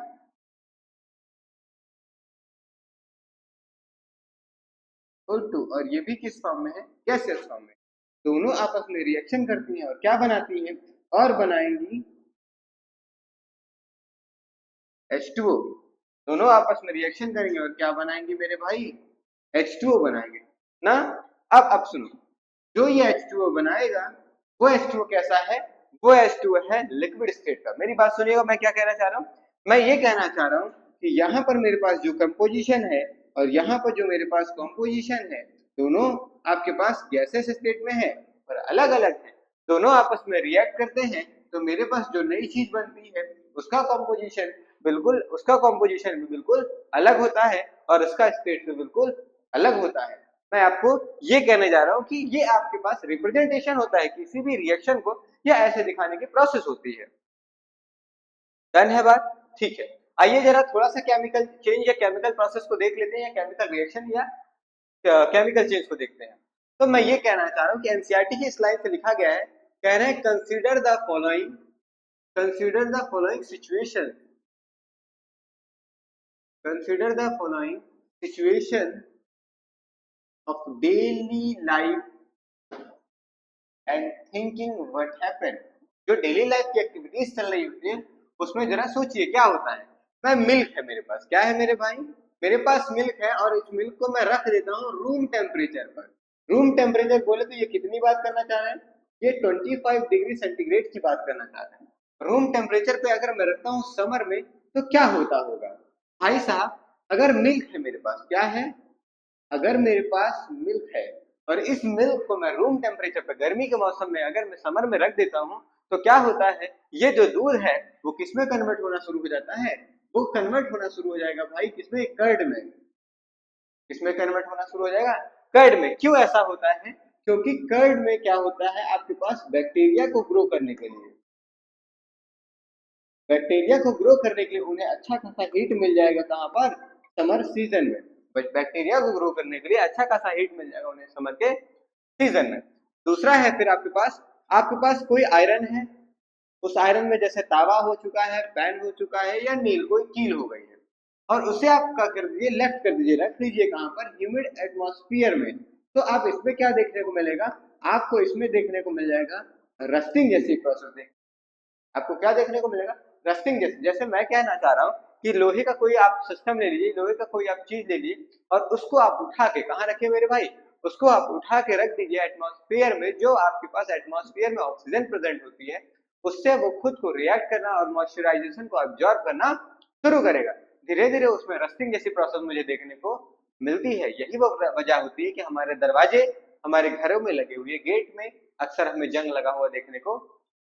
O2, और ये भी किस फॉर्म में है? गैसियस फॉर्म में। दोनों आपस में रिएक्शन करती हैं और क्या बनाती हैं? और बनाएंगी H2O। दोनों आपस में रिएक्शन करेंगे और क्या बनाएंगे मेरे भाई? H2O बनाएंगे ना। अब सुनो, जो ये H2O बनाएगा वो H2O कैसा है? वो H2O है लिक्विड स्टेट का। मेरी बात सुनिएगा, मैं क्या कहना चाह रहा हूँ? मैं ये कहना चाह रहा हूँ कि यहाँ पर मेरे पास जो कंपोजिशन है और यहाँ पर जो मेरे पास कंपोजिशन है, दोनों आपके पास गैसेस स्टेट में है पर अलग अलग है। दोनों आपस में रिएक्ट करते हैं तो मेरे पास जो नई चीज बनती है उसका कंपोजिशन भी बिल्कुल अलग होता है और उसका स्टेट भी बिल्कुल अलग होता है। मैं आपको ये कहने जा रहा हूं कि ये आपके पास रिप्रेजेंटेशन होता है किसी भी रिएक्शन को, या ऐसे दिखाने की प्रोसेस होती है। डन है बात? ठीक है। आइए जरा थोड़ा सा केमिकल चेंज या केमिकल प्रोसेस को देख लेते हैं, या केमिकल रिएक्शन या केमिकल चेंज को देखते हैं। तो मैं ये कहना चाह रहा हूँ कि एनसीईआरटी की स्लाइड से लिखा गया है, कह रहे हैं consider the following situation of daily life and thinking what happened। जो डेली लाइफ की एक्टिविटीज चल रही होती है उसमें जरा सोचिए क्या होता है। मैं मिल्क है मेरे पास, क्या है मेरे भाई? मेरे पास मिल्क है और इस मिल्क को मैं रख देता हूँ रूम टेम्परेचर पर। रूम टेम्परेचर बोले तो ये कितनी बात करना चाह रहे हैं, ये 25 डिग्री सेंटीग्रेड की बात करना चाह रहे हैं। रूम टेम्परेचर पे अगर मैं रखता हूँ समर में तो क्या होता होगा भाई साहब। अगर मिल्क है मेरे पास, क्या है, अगर मेरे पास मिल्क है और इस मिल्क को मैं रूम टेम्परेचर पे गर्मी के मौसम में अगर मैं समर में रख देता हूँ तो क्या होता है, ये जो दूध है वो किसमें कन्वर्ट होना शुरू हो जाता है, वो कन्वर्ट होना शुरू हो जाएगा भाई किसमें, कर्ड में। किसमें कन्वर्ट होना शुरू हो जाएगा, कर्ड में। क्यों ऐसा होता है, क्योंकि कर्ड में क्या होता है, आपके पास बैक्टीरिया को ग्रो करने के लिए, बैक्टीरिया को ग्रो करने के लिए उन्हें अच्छा खासा हीट मिल जाएगा, कहाँ पर, समर सीजन में। बट बैक्टीरिया को ग्रो करने के लिए अच्छा खासा हीट मिल जाएगा उन्हें समर के सीजन में। दूसरा है फिर आपके पास कोई आयरन है, उस आयरन में जैसे तावा हो चुका है, पैन हो चुका है, या नील कोई कील हो गई है, और उसे आप क्या कर दीजिए, लेफ्ट कर दीजिए, रख दीजिए कहाँ पर, ह्यूमिड एटमॉस्फेयर में। तो आप इसमें क्या देखने को मिलेगा, आपको इसमें देखने को मिल जाएगा रस्टिंग जैसी प्रोसेस। आपको क्या देखने को मिलेगा, रस्टिंग जैसे। जैसे मैं कहना चाह रहा हूँ कि लोहे का कोई आप सिस्टम ले लीजिए, लोहे का कोई आप चीज ले लीजिए और उसको आप उठा के कहाँ रखे मेरे भाई, उसको आप उठा के रख दीजिए एटमॉस्फेयर में। जो आपके पास एटमॉस्फेयर में ऑक्सीजन प्रेजेंट होती है उससे वो खुद को रिएक्ट करना और मॉइस्चराइजेशन को ऑब्जॉर्व करना शुरू करेगा। धीरे धीरे उसमें रस्टिंग जैसी प्रोसेस मुझे देखने को मिलती है। यही वो वजह होती है कि हमारे दरवाजे, हमारे घरों में लगे हुए गेट में अक्सर हमें जंग लगा हुआ देखने को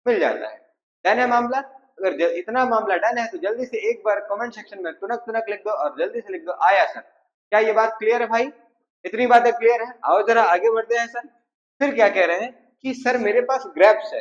मिल जाता है। डन है मामला। अगर इतना मामला डन है तो जल्दी से एक बार कमेंट सेक्शन में तुनक तुनक लिख दो और जल्दी से लिख दो आया सर। क्या ये बात क्लियर है भाई, इतनी बातें क्लियर है, आओ जरा आगे बढ़ते हैं सर। फिर क्या कह रहे हैं कि सर मेरे पास ग्रेप्स है,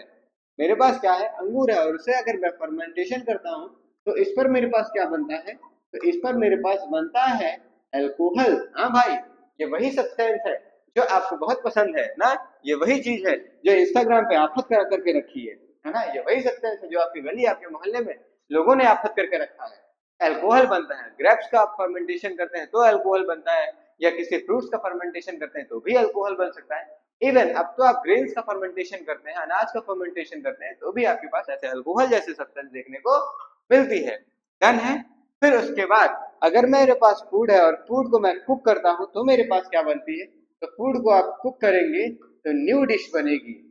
मेरे पास क्या है, अंगूर है, और उसे अगर मैं फर्मेंटेशन करता हूँ तो इस पर मेरे पास क्या बनता है, तो इस पर मेरे पास बनता है एल्कोहल। हाँ भाई, ये वही सब्सटेंस है जो आपको बहुत पसंद है ना, ये वही चीज है जो इंस्टाग्राम पे आफत करा करके रखी है ना, ये वही सब्सटेंस है जो आपकी गली, आपके मोहल्ले में लोगों ने आफत करके रखा है। एल्कोहल बनता है, ग्रेप्स का आप फर्मेंटेशन करते हैं तो अल्कोहल बनता है, या किसी फ्रूट्स का फर्मेंटेशन करते हैं तो भी अल्कोहल बन सकता है। इवन अब तो आप ग्रेन्स का फर्मेंटेशन करते हैं, अनाज का फर्मेंटेशन करते हैं तो भी आपके पास ऐसे अल्कोहल जैसे सब्सटेंस देखने को मिलती है। डन है। फिर उसके बाद अगर मेरे पास फूड है और फूड को मैं कुक करता हूं तो मेरे पास क्या बनती है, तो फूड को आप कुक करेंगे तो न्यू डिश बनेगी,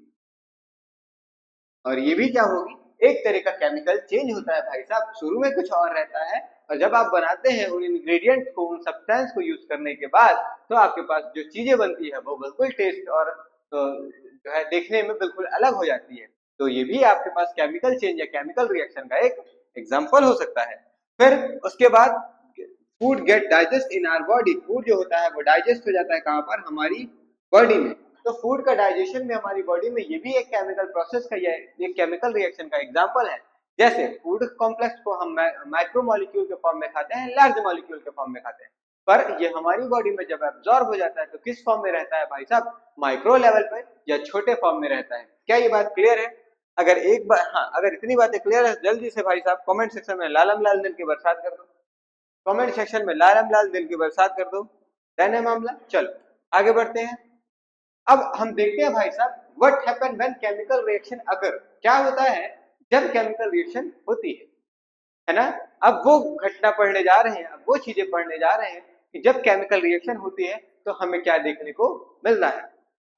और ये भी क्या होगी, एक तरह का केमिकल चेंज होता है भाई साहब। शुरू में कुछ और रहता है और जब आप बनाते हैं उन इंग्रेडिएंट को, उन सब्सटेंस को यूज करने के बाद तो आपके पास जो चीजें बनती है वो बिल्कुल टेस्ट और जो है देखने में बिल्कुल अलग हो जाती है। तो ये भी आपके पास केमिकल चेंज या केमिकल रिएक्शन का एक एग्जाम्पल हो सकता है। फिर उसके बाद food get digest in our body, food जो होता है वो डाइजेस्ट हो जाता है कहाँ पर, हमारी बॉडी में। तो फूड का डाइजेशन में हमारी बॉडी में ये भी एक केमिकल प्रोसेस का, एक केमिकल रिएक्शन का एग्जांपल है। जैसे फूड कॉम्प्लेक्स को हम माइक्रो मॉलिक्यूल के फॉर्म में खाते हैं, लार्ज मॉलिक्यूल के फॉर्म में खाते हैं, पर ये हमारी बॉडी में जब एब्जॉर्ब हो जाता है तो किस फॉर्म में रहता है भाई साहब, माइक्रो लेवल पे या छोटे फॉर्म में रहता है। क्या ये बात क्लियर है? अगर एक बार, हाँ, अगर इतनी बातें क्लियर है जल्दी से भाई साहब कमेंट सेक्शन में लालम लाल दिल की बरसात कर दो, कमेंट सेक्शन में लालम लाल दिल की बरसात कर दो। डन है मामला। चलो आगे बढ़ते हैं। अब हम देखते हैं भाई साहब what happen when chemical reaction occur, क्या होता है जब केमिकल रिएक्शन होती है ना। अब वो घटना पढ़ने जा रहे हैं, अब वो चीजें पढ़ने जा रहे हैं कि जब केमिकल रिएक्शन होती है तो हमें क्या देखने को मिलता है।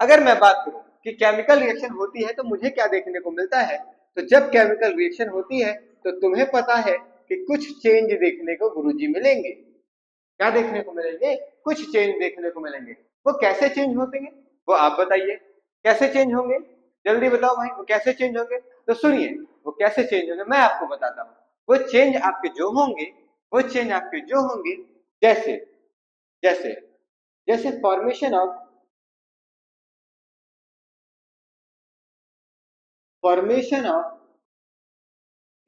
अगर मैं बात करूं कि केमिकल रिएक्शन होती है तो मुझे क्या देखने को मिलता है, तो जब केमिकल रिएक्शन होती है तो तुम्हें पता है कि कुछ चेंज देखने को गुरुजी मिलेंगे। क्या देखने को मिलेंगे, कुछ चेंज देखने को मिलेंगे। वो कैसे चेंज होते हैं वो आप बताइए, कैसे चेंज होंगे, जल्दी बताओ भाई वो कैसे चेंज होंगे। तो सुनिए वो कैसे चेंज होंगे मैं आपको बताता हूँ। वो चेंज आपके जो होंगे, वो चेंज आपके जो होंगे, जैसे जैसे जैसे फॉर्मेशन ऑफ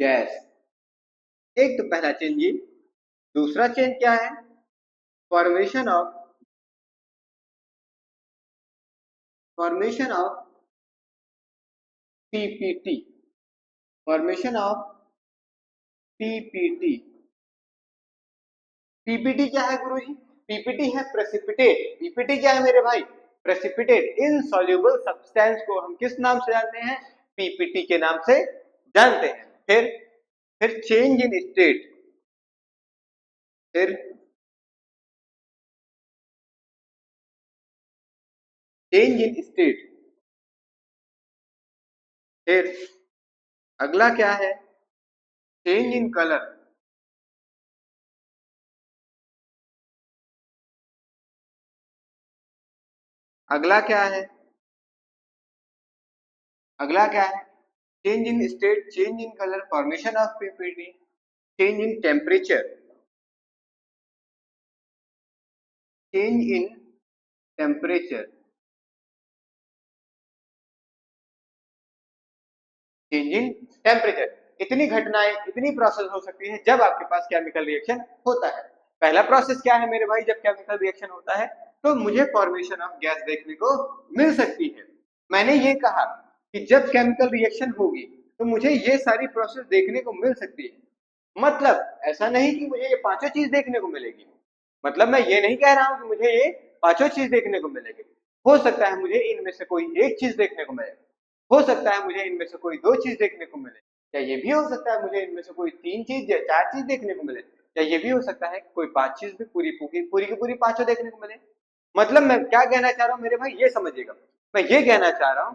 गैस, एक तो पहला चेंज ये। दूसरा चेंज क्या है, formation of formation of PPT, formation of PPT. PPT क्या है गुरुजी, पीपीटी है प्रेसिपिटेट। पीपीटी क्या है मेरे भाई, प्रेसिपिटेट इनसॉल्युबल सब्सटेंस को हम किस नाम से जानते हैं, पीपीटी के नाम से जानते हैं। फिर चेंज इन स्टेट, फिर चेंज इन स्टेट। फिर अगला क्या है, चेंज इन कलर। अगला क्या है, अगला क्या है, change in state, change in colour, formation of PPT, change in temperature, change in temperature, change in temperature. इतनी घटनाएं, इतनी प्रोसेस हो सकती है जब आपके पास केमिकल रिएक्शन होता है। पहला प्रोसेस क्या है मेरे भाई, जब केमिकल रिएक्शन होता है तो मुझे फॉर्मेशन ऑफ गैस देखने को मिल सकती है। मैंने ये कहा कि जब केमिकल रिएक्शन होगी तो मुझे ये सारी प्रोसेस देखने को मिल सकती है। मतलब ऐसा नहीं कि मुझे ये पांचों चीज देखने को मिलेगी, मतलब मैं ये नहीं कह रहा हूं कि मुझे ये पांचों चीज देखने को मिलेगी। हो सकता है मुझे इनमें से कोई एक चीज देखने को मिले, हो सकता है मुझे इनमें से कोई दो चीज देखने को मिले, या ये भी हो सकता है मुझे इनमें से कोई तीन चीज या चार चीज देखने को मिले, या ये भी हो सकता है कोई पांच चीज भी पूरी पूरी पूरी की पूरी पांचों देखने को मिले। मतलब मैं क्या कहना चाह रहा हूँ मेरे भाई, ये समझिएगा। मैं ये कहना चाह रहा हूँ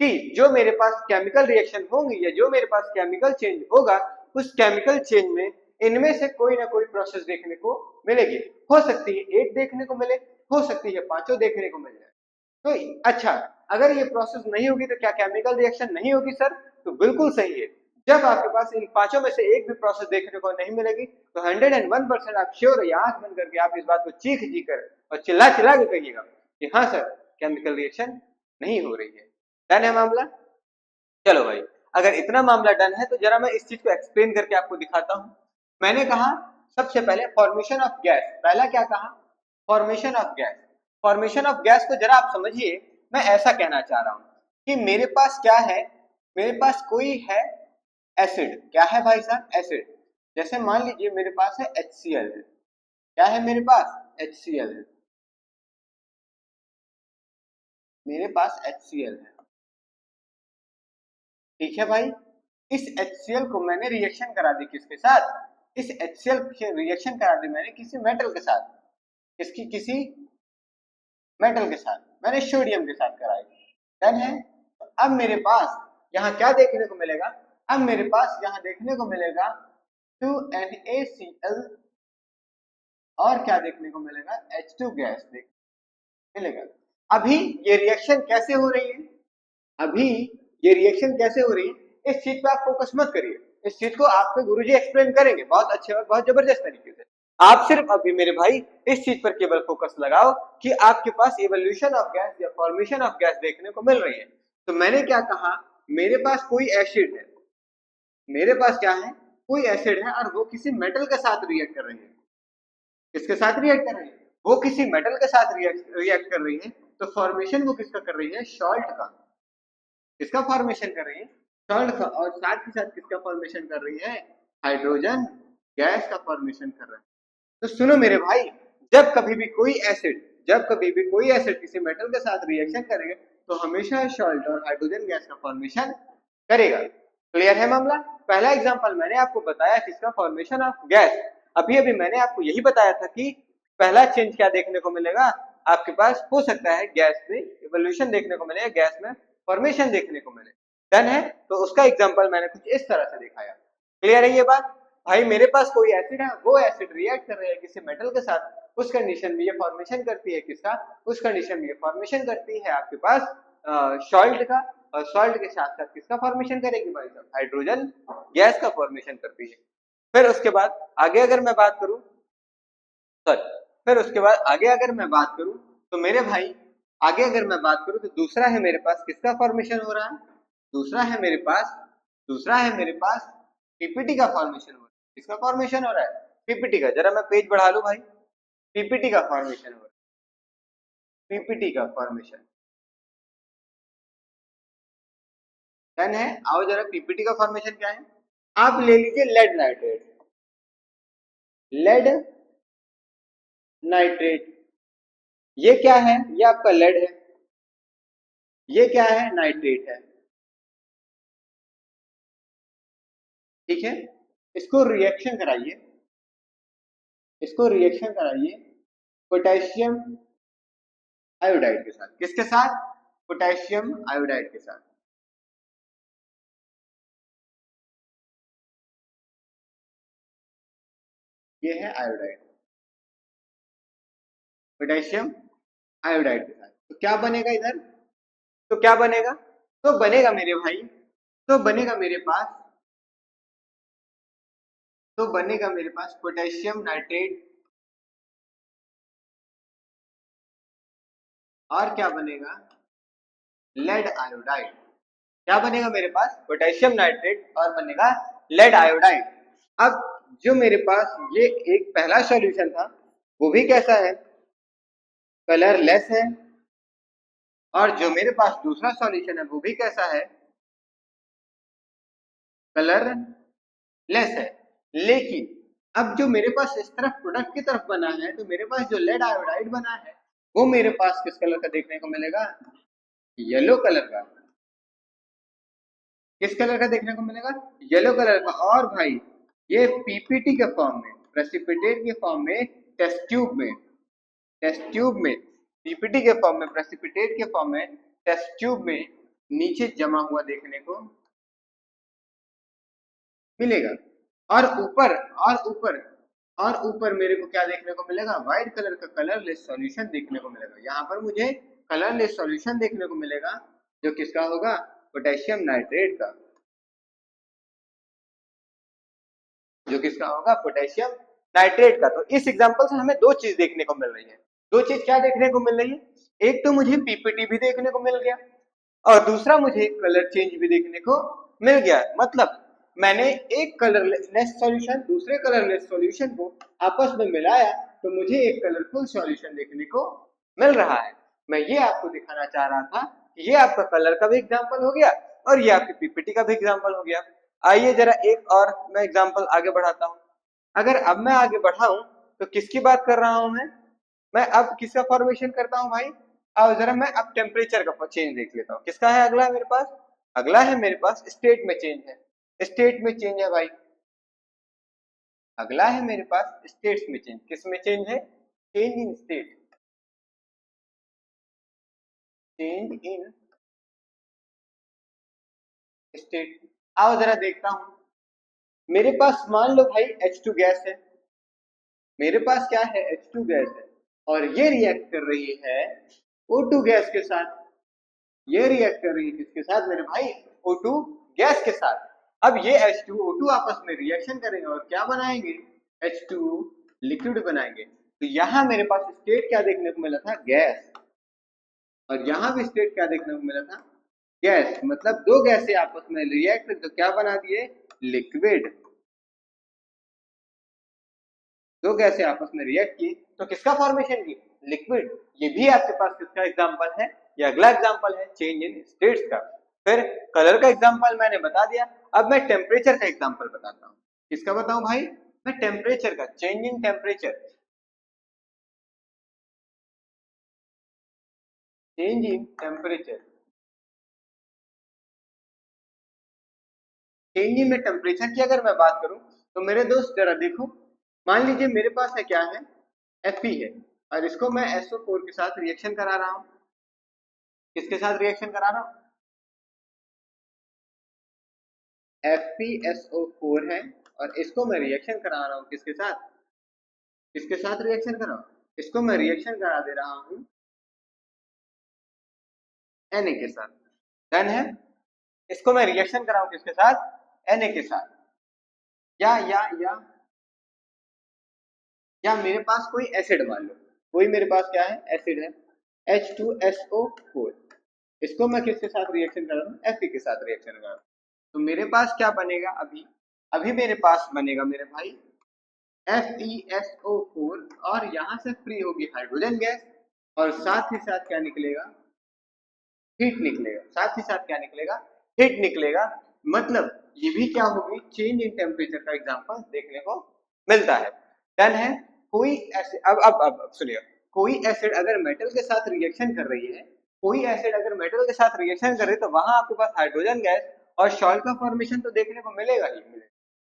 कि जो मेरे पास केमिकल रिएक्शन होंगी या जो मेरे पास केमिकल चेंज होगा, उस केमिकल चेंज में इनमें से कोई ना कोई प्रोसेस देखने को मिलेगी। हो सकती है एक देखने को मिले, हो सकती है पांचों देखने को मिल जाए। तो अच्छा, अगर ये प्रोसेस नहीं होगी तो क्या केमिकल रिएक्शन नहीं होगी सर? तो बिल्कुल सही है। जब आपके पास इन पांचों में से एक भी प्रोसेस देखने को नहीं मिलेगी तो 101% आप श्योर है, आंख बंद करके आप इस बात को चीख जी कर और चिल्ला चिल्ला के कहिएगा कि हाँ सर, केमिकल रिएक्शन नहीं हो रही है। डन है मामला? चलो भाई, अगर इतना मामला डन है तो जरा मैं इस चीज को एक्सप्लेन करके आपको दिखाता हूं। मैंने कहा सबसे पहले फॉर्मेशन ऑफ गैस, पहला क्या कहा, formation of gas. Formation of gas को जरा आप समझिए। मैं ऐसा कहना चाह रहा हूं कि मेरे पास क्या है, मेरे पास कोई है एसिड। क्या है भाई साहब? एसिड। जैसे मान लीजिए मेरे पास है HCl है। क्या है मेरे पास? HCl है। मेरे पास HCl है, ठीक है भाई। इस HCl को मैंने रिएक्शन करा दी किसके साथ? इस HCl रिएक्शन करा दी मैंने किसी मेटल के साथ। किसकी? किसी मेटल के साथ। मैंने सोडियम के साथ कराई। डन है। अब मेरे पास यहाँ क्या देखने को मिलेगा? अब मेरे पास यहाँ देखने को मिलेगा 2NaCl, और क्या देखने को मिलेगा? H2 गैस देखने मिलेगा। अभी ये रिएक्शन कैसे हो रही है? अभी ये रिएक्शन कैसे हो रही है, इस चीज पे आप फोकस मत करिए। इस चीज को आपके गुरुजी एक्सप्लेन करेंगे बहुत अच्छे और बहुत जबरदस्त तरीके से। आप सिर्फ अभी मेरे भाई इस चीज पर केवल फोकस लगाओ कि आपके पास इवोल्यूशन ऑफ गैस या फॉर्मेशन ऑफ गैस देखने को मिल रही है। तो मैंने क्या कहा, मेरे पास कोई एसिड है, मेरे पास क्या है, कोई एसिड है और वो किसी मेटल के साथ रिएक्ट कर रही है। किसके साथ रिएक्ट कर रही है? वो किसी मेटल के साथ रिएक्ट कर रही है। तो फॉर्मेशन वो किसका कर रही है? सॉल्ट का। किसका फॉर्मेशन कर रही है? सॉल्ट का। और साथ ही साथ किसका फॉर्मेशन कर रही है? हाइड्रोजन गैस का फॉर्मेशन कर रहा है। तो सुनो मेरे भाई, जब कभी भी कोई एसिड, जब कभी भी कोई एसिड किसी मेटल के साथ रिएक्शन करेगा तो हमेशा सॉल्ट और हाइड्रोजन गैस का फॉर्मेशन करेगा। क्लियर है मामला? पहला एग्जांपल मैंने आपको बताया किसका? Formation of gas. अभी अभी मैंने आपको यही बताया था कि पहला चेंज क्या देखने को मिलेगा आपके पास, हो सकता है गैस में इवोल्यूशन देखने को मिले, गैस में फॉर्मेशन देखने को मिले। डन है। तो उसका एग्जांपल मैंने कुछ इस तरह से दिखाया। क्लियर है ये बात? भाई मेरे पास कोई एसिड है, वो एसिड रिएक्ट कर रहा है किसी मेटल के साथ, उस कंडीशन में ये फॉर्मेशन करती है किसका? उस कंडीशन में ये फॉर्मेशन करती है आपके पास सॉल्ट का। और सॉल्ट के साथ साथ किसका फॉर्मेशन करेगी भाई साहब? हाइड्रोजन गैस का फॉर्मेशन करती है। फिर उसके बाद आगे अगर मैं बात करूं, सॉरी, फिर उसके बाद आगे अगर मैं बात करूं तो मेरे भाई आगे अगर मैं बात करूं तो दूसरा है मेरे पास किसका फॉर्मेशन हो रहा है? दूसरा है मेरे पास, दूसरा है मेरे पास पीपीटी का फॉर्मेशन हो रहा है। किसका फॉर्मेशन हो रहा है? पीपीटी का। जरा मैं पेज बढ़ा लूं भाई। पीपीटी का फॉर्मेशन हो रहा है, पीपीटी का फॉर्मेशन। डन है। आओ जरा पीपीटी का फॉर्मेशन क्या है? आप ले लीजिए लेड नाइट्रेट, लेड नाइट्रेट। ये क्या है? ये आपका लेड है। ये क्या है? नाइट्रेट है। ठीक है। इसको रिएक्शन कराइए, इसको रिएक्शन कराइए। पोटेशियम आयोडाइड के साथ। किसके साथ? पोटेशियम आयोडाइड के साथ। ये है आयोडाइड, पोटेशियम आयोडाइड के साथ। तो क्या बनेगा इधर? तो क्या बनेगा? तो बनेगा मेरे भाई, तो बनेगा मेरे पास, तो बनेगा मेरे पास पोटेशियम नाइट्रेट। और क्या बनेगा? Lead iodide. क्या बनेगा मेरे पास? पोटेशियम नाइट्रेट और बनेगा लेड आयोडाइड। अब जो मेरे पास ये एक पहला सॉल्यूशन था वो भी कैसा है? कलरलेस है। और जो मेरे पास दूसरा सॉल्यूशन है वो भी कैसा है? कलरलेस है। लेकिन अब जो मेरे पास इस तरफ प्रोडक्ट की तरफ बना है, तो मेरे पास जो लेड आयोडाइड बना है वो मेरे पास किस कलर का देखने को मिलेगा? येलो कलर का। किस कलर का देखने को मिलेगा? येलो कलर का। और भाई ये पीपीटी के फॉर्म में, प्रेसिपिटेट के फॉर्म में, टेस्ट ट्यूब में, टेस्ट ट्यूब में, पीपीटी के फॉर्म में, प्रेसिपिटेट के फॉर्म में, टेस्ट ट्यूब में नीचे जमा हुआ देखने को मिलेगा। और ऊपर, और ऊपर, और ऊपर मेरे को क्या देखने को मिलेगा? व्हाइट कलर का कलरलेस सॉल्यूशन देखने को मिलेगा। यहाँ पर मुझे कलरलेस सॉल्यूशन देखने को मिलेगा जो किसका होगा? पोटेशियम नाइट्रेट का। जो किसका होगा? पोटेशियम नाइट्रेट का। तो इस एग्जांपल से हमें दो चीज देखने को मिल रही है। दो चीज क्या देखने को मिल रही है? एक तो मुझे पीपीटी भी देखने को मिल गया और दूसरा मुझे कलर चेंज भी देखने को मिल गया। मतलब मैंने एक कलरलेस सॉल्यूशन दूसरे कलरलेस सॉल्यूशन को आपस में मिलाया तो मुझे एक कलरफुल सॉल्यूशन देखने को मिल रहा है। मैं ये आपको दिखाना चाह रहा था कि ये आपका कलर का भी एग्जाम्पल हो गया और ये आपकी पीपीटी का भी एग्जाम्पल हो गया। आइए जरा एक और मैं एग्जाम्पल आगे बढ़ाता हूँ। अगर अब मैं आगे बढ़ाऊं तो किसकी बात कर रहा हूं मैं अब किसका फॉर्मेशन करता हूं भाई? अब जरा मैं अब टेम्परेचर का चेंज देख लेता हूं। किसका है अगला मेरे पास? अगला है मेरे पास स्टेट में चेंज है। स्टेट में चेंज है भाई। अगला है मेरे पास स्टेट्स में चेंज। किस में चेंज है? Change in state, change in state. आओ जरा देखता हूं। मेरे पास मान लो भाई H2 गैस है। मेरे पास क्या है? H2 गैस है और ये रिएक्ट कर रही है O2 गैस के साथ। ये रिएक्ट कर रही है किसके साथ मेरे भाई? O2 गैस के साथ। अब ये H2 O2 आपस में रिएक्शन करेंगे और क्या बनाएंगे? H2 लिक्विड बनाएंगे। तो यहाँ मेरे पास स्टेट क्या देखने को मिला था? गैस। और यहाँ भी स्टेट क्या देखने को मिला था? गैस। मतलब दो गैसें आपस में रिएक्ट तो क्या बना दिए? लिक्विड। दो गैसें आपस में रिएक्ट की तो किसका फॉर्मेशन की? लिक्विड। ये भी आपके पास किसका एग्जांपल है? ये अगला एग्जांपल है चेंज इन स्टेट्स का। फिर कलर का एग्जांपल मैंने बता दिया। अब मैं टेम्परेचर का एग्जांपल बताता हूँ। किसका बताऊं भाई? मैं टेम्परेचर का, change in temperature. Change in temperature, change in में टेम्परेचर की अगर मैं बात करूं तो मेरे दोस्त जरा देखो। मान लीजिए मेरे पास है क्या है? Fe है और इसको मैं SO4 के साथ रिएक्शन करा रहा हूं। किसके साथ रिएक्शन करा रहा हूं? FeSO4 है और इसको मैं रिएक्शन करा रहा हूँ किसके साथ? किसके साथ रिएक्शन करा? इसको मैं रिएक्शन करा दे रहा हूँ Na के साथ। डन है। इसको मैं रिएक्शन कराऊं किसके साथ? Na के साथ। या मेरे पास कोई एसिड मान लो, कोई मेरे पास क्या है? एसिड है H2SO4। इसको मैं किसके साथ रिएक्शन कर रहा हूँ? Fe के साथ रिएक्शन कर रहा हूँ। तो मेरे पास क्या बनेगा? अभी अभी मेरे पास बनेगा मेरे भाई FeSO4 और यहां से फ्री होगी हाइड्रोजन गैस और साथ ही साथ क्या निकलेगा? हीट निकलेगा। साथ ही साथ क्या निकलेगा? हीट निकलेगा। मतलब ये भी क्या होगी? चेंज इन टेम्परेचर का एग्जांपल देखने को मिलता है। डन है। कोई एसिड अब सुनिए, कोई एसिड अगर मेटल के साथ रिएक्शन कर रही है, कोई एसिड अगर मेटल के साथ रिएक्शन कर रही है तो वहां आपके पास हाइड्रोजन गैस और सॉल्ट का फॉर्मेशन तो देखने को मिलेगा ही मिलेगा।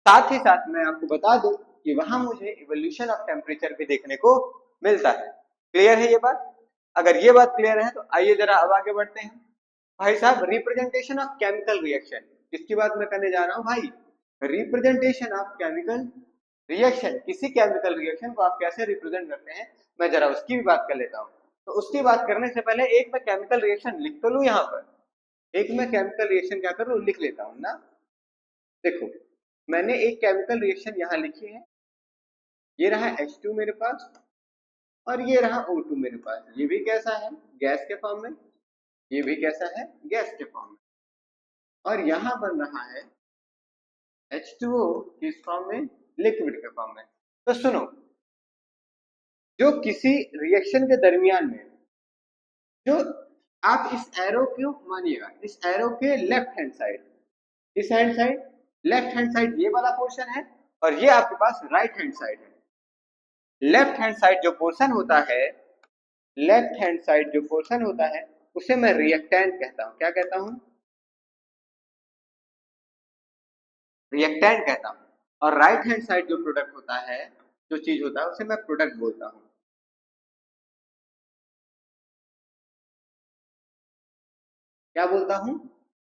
साथ ही साथ मैं आपको बता दूं कि वहां मुझे इवोल्यूशन ऑफ टेम्परेचर भी देखने को मिलता है। क्लियर है ये बात? अगर ये बात क्लियर है तो आइए जरा अब आगे बढ़ते हैं। भाई साहब, रिप्रेजेंटेशन ऑफ केमिकल रिएक्शन, किसकी बात मैं करने जा रहा हूँ भाई? रिप्रेजेंटेशन ऑफ केमिकल रिएक्शन, किसी केमिकल रिएक्शन को आप कैसे रिप्रेजेंट करते हैं, मैं जरा उसकी भी बात कर लेता हूँ। तो उसकी बात करने से पहले एक मैं केमिकल रिएक्शन लिख तो लूँ यहाँ पर, एक मैं केमिकल रिएक्शन क्या करूँ, लिख लेता हूँ ना। देखो, मैंने एक केमिकल रिएक्शन यहाँ लिखी है, ये रहा H2 मेरे पास, और ये रहा O2 मेरे पास। ये भी कैसा है, गैस के फॉर्म में, ये भी कैसा है, गैस के फॉर्म में, और यहाँ बन रहा है H2O किस फॉर्म में, लिक्विड के फॉर्म में। तो सुनो, जो किसी रिएक्शन के दरमियान में, जो आप इस एरो को मानिएगा, इस एरो के लेफ्ट हैंड साइड, इस hand side, left hand side ये वाला पोर्शन है, और ये आपके पास राइट हैंड साइड है। लेफ्ट हैंड साइड जो पोर्शन होता है, लेफ्ट हैंड साइड जो पोर्शन होता है, उसे मैं रिएक्टेंट कहता हूं। क्या कहता हूं? रिएक्टेंट कहता हूं। और राइट हैंड साइड जो प्रोडक्ट होता है, जो चीज होता है, उसे मैं प्रोडक्ट बोलता हूं। क्या बोलता हूं?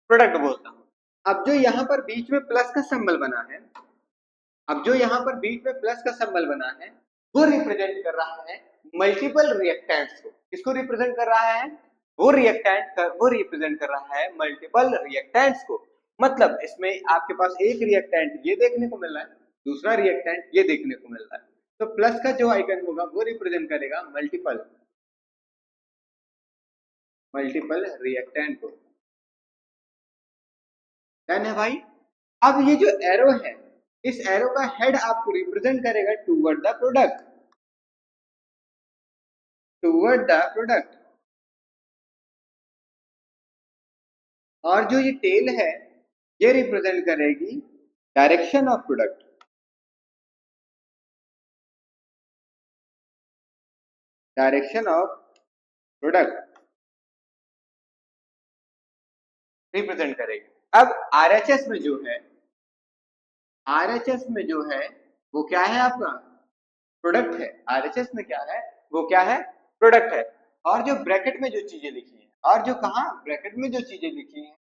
प्रोडक्ट बोलता हूं। अब जो यहां पर बीच में प्लस का सिंबल बना है, अब जो यहां पर बीच में प्लस का सिंबल बना है, वो रिप्रेजेंट कर रहा है मल्टीपल रिएक्टेंट्स को। किसको रिप्रेजेंट कर रहा है? वो रिप्रेजेंट कर रहा है मल्टीपल रिएक्टेंट्स को। मतलब इसमें आपके पास एक रिएक्टेंट ये देखने को मिल रहा है, दूसरा रिएक्टेंट ये देखने को मिल रहा है। तो प्लस का जो आइकन होगा वो रिप्रेजेंट करेगा मल्टीपल रिएक्टेंट को। डन है भाई। अब ये जो एरो है, इस एरो का हेड आपको रिप्रेजेंट करेगा toward the product, toward the product. और जो ये टेल है, ये रिप्रेजेंट करेगी direction of product, direction of product represent करेगी। अब आरएचएस में जो है, आरएचएस में जो है वो क्या है आपका? प्रोडक्ट है। आरएचएस में क्या है? वो क्या है? प्रोडक्ट है। और जो ब्रैकेट में जो चीजें लिखी हैं, और जो कहा ब्रैकेट में जो चीजें लिखी हैं,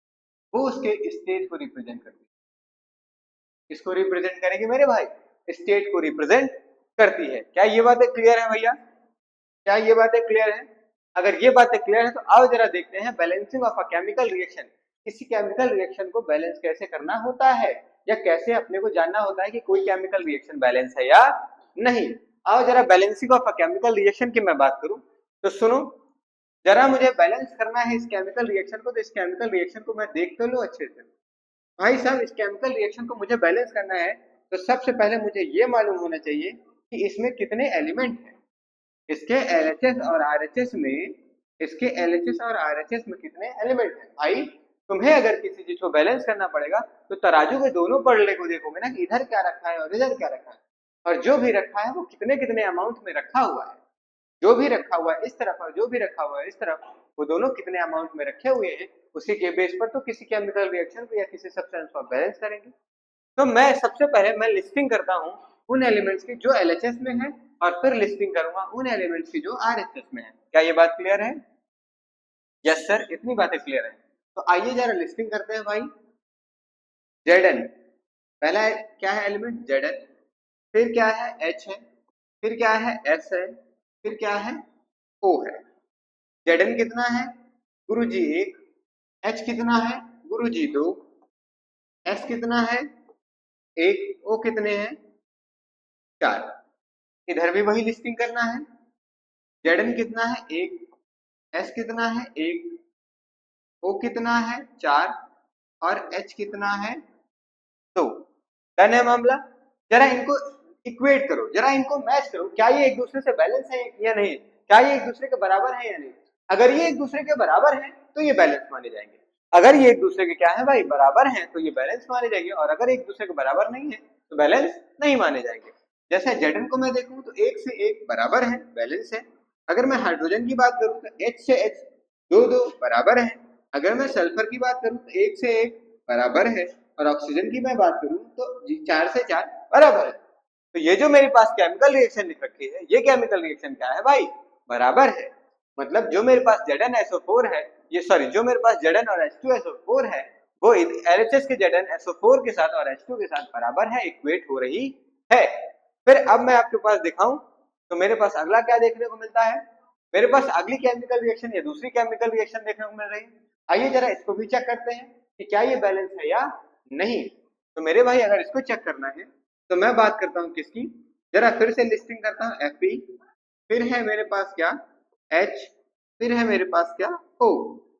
वो उसके स्टेट को रिप्रेजेंट करती है। किसको रिप्रेजेंट करेगी मेरे भाई? स्टेट को रिप्रेजेंट करती है। क्या ये बातें क्लियर है भैया? क्या ये बातें क्लियर है? अगर ये बातें क्लियर है तो आओ जरा देखते हैं balancing of a chemical reaction. किसी केमिकल रिएक्शन को बैलेंस कैसे करना होता है, या कैसे अपने को जानना होता है कि कोई केमिकल रिएक्शन बैलेंस है या नहीं। आओ जरा balancing of a chemical reaction की मैं बात करूं तो सुनो, जरा मुझे बैलेंस करना है इस केमिकल रिएक्शन को। तो इस केमिकल रिएक्शन को मैं देख तो लूं अच्छे से। भाई साहब, इस केमिकल रिएक्शन को मुझे बैलेंस करना है तो सबसे पहले मुझे ये मालूम होना चाहिए कि इसमें कितने एलिमेंट हैं। इसके LHS और RHS में, इसके LHS और RHS में कितने एलिमेंट हैं। भाई तुम्हें अगर किसी चीज को बैलेंस करना पड़ेगा तो तराजू के दोनों पलड़े को देखोगे ना कि इधर क्या रखा है और इधर क्या रखा है, और जो भी रखा है वो कितने कितने अमाउंट में रखा हुआ है। जो भी रखा हुआ है इस तरफ और जो भी रखा हुआ है इस तरफ, वो दोनों कितने अमाउंट में रखे हुए हैं, उसी के बेस पर तो किसी केमिकल रिएक्शन को या किसी सब्सटेंस को बैलेंस करेंगे। तो मैं सबसे पहले मैं लिस्टिंग करता हूं उन एलिमेंट्स की जो LHS में है, और फिर लिस्टिंग करूंगा उन एलिमेंट्स की जो RHS में है। क्या ये बात क्लियर है? यस सर, इतनी बातें क्लियर है। तो आइए जरा लिस्टिंग करते हैं भाई। Zn पहला क्या है एलिमेंट? Zn। फिर क्या है? H है। फिर क्या है? S है। फिर क्या है? O है। Zn कितना है? गुरुजी 1। H कितना है? गुरुजी 2। S कितना है? 1। O कितने हैं? 4। इधर भी वही लिस्टिंग करना है। Zn कितना है? 1। S कितना है? 1। O कितना है? 4। और H कितना है? 2। डन है मामला। जरा इनको इक्वेट करो, जरा इनको मैच करो। क्या ये एक दूसरे से बैलेंस है या नहीं? क्या ये एक दूसरे के बराबर है या नहीं? अगर ये एक दूसरे के बराबर है तो ये बैलेंस माने जाएंगे। अगर ये एक दूसरे के क्या है भाई? बराबर हैं, तो ये बैलेंस माने जाएंगे। और अगर एक दूसरे के बराबर नहीं है तो बैलेंस नहीं माने जाएंगे। जैसे Zn को मैं देखूं तो 1 से 1 बराबर है, बैलेंस है। अगर मैं हाइड्रोजन की बात करूं तो H से H 2 बराबर है। अगर मैं सल्फर की बात करूं तो 1 से 1 बराबर है। और ऑक्सीजन की मैं बात करूं तो 4 से 4 बराबर है। तो ये जो मेरे पास केमिकल रिएक्शन लिख रखी है, ये केमिकल रिएक्शन क्या है भाई? बराबर है। मतलब जो मेरे पास ZnSO4 है, ये सॉरी जो मेरे पास Zn और H2SO4 है वो LHS के ZnSO4 के साथ और H2 के साथ बराबर है, इक्वेट हो रही है। फिर अब मैं आपके पास दिखाऊं तो मेरे पास अगला क्या देखने को मिलता है, मेरे पास अगली केमिकल रिएक्शन या दूसरी केमिकल रिएक्शन देखने को मिल रही है। आइए जरा इसको भी चेक करते हैं कि क्या ये बैलेंस है या नहीं। तो मेरे भाई अगर इसको चेक करना है तो मैं बात करता हूँ किसकी, जरा फिर से लिस्टिंग करता हूँ। Fe, फिर है मेरे पास क्या H, फिर है मेरे पास क्या O।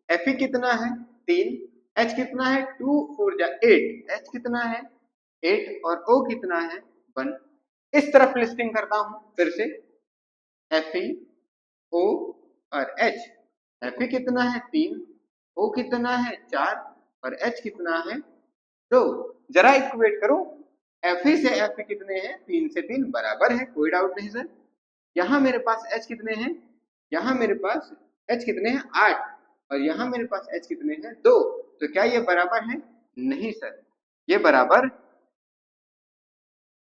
Fe कितना है 3, H कितना है 2 4 जा 8, H कितना है 8 और O कितना है 1। इस तरफ लिस्टिंग करता हूं फिर से Fe, O और H। Fe कितना है 3, O कितना है 4 और H कितना है 2। जरा इक्वेट करूं, Fe से Fe कितने हैं 3 से 3 बराबर है, कोई डाउट नहीं सर। यहाँ मेरे पास H कितने हैं, यहाँ मेरे पास H कितने हैं 8 और यहाँ मेरे पास H कितने हैं 2। तो क्या ये बराबर है, नहीं सर ये बराबर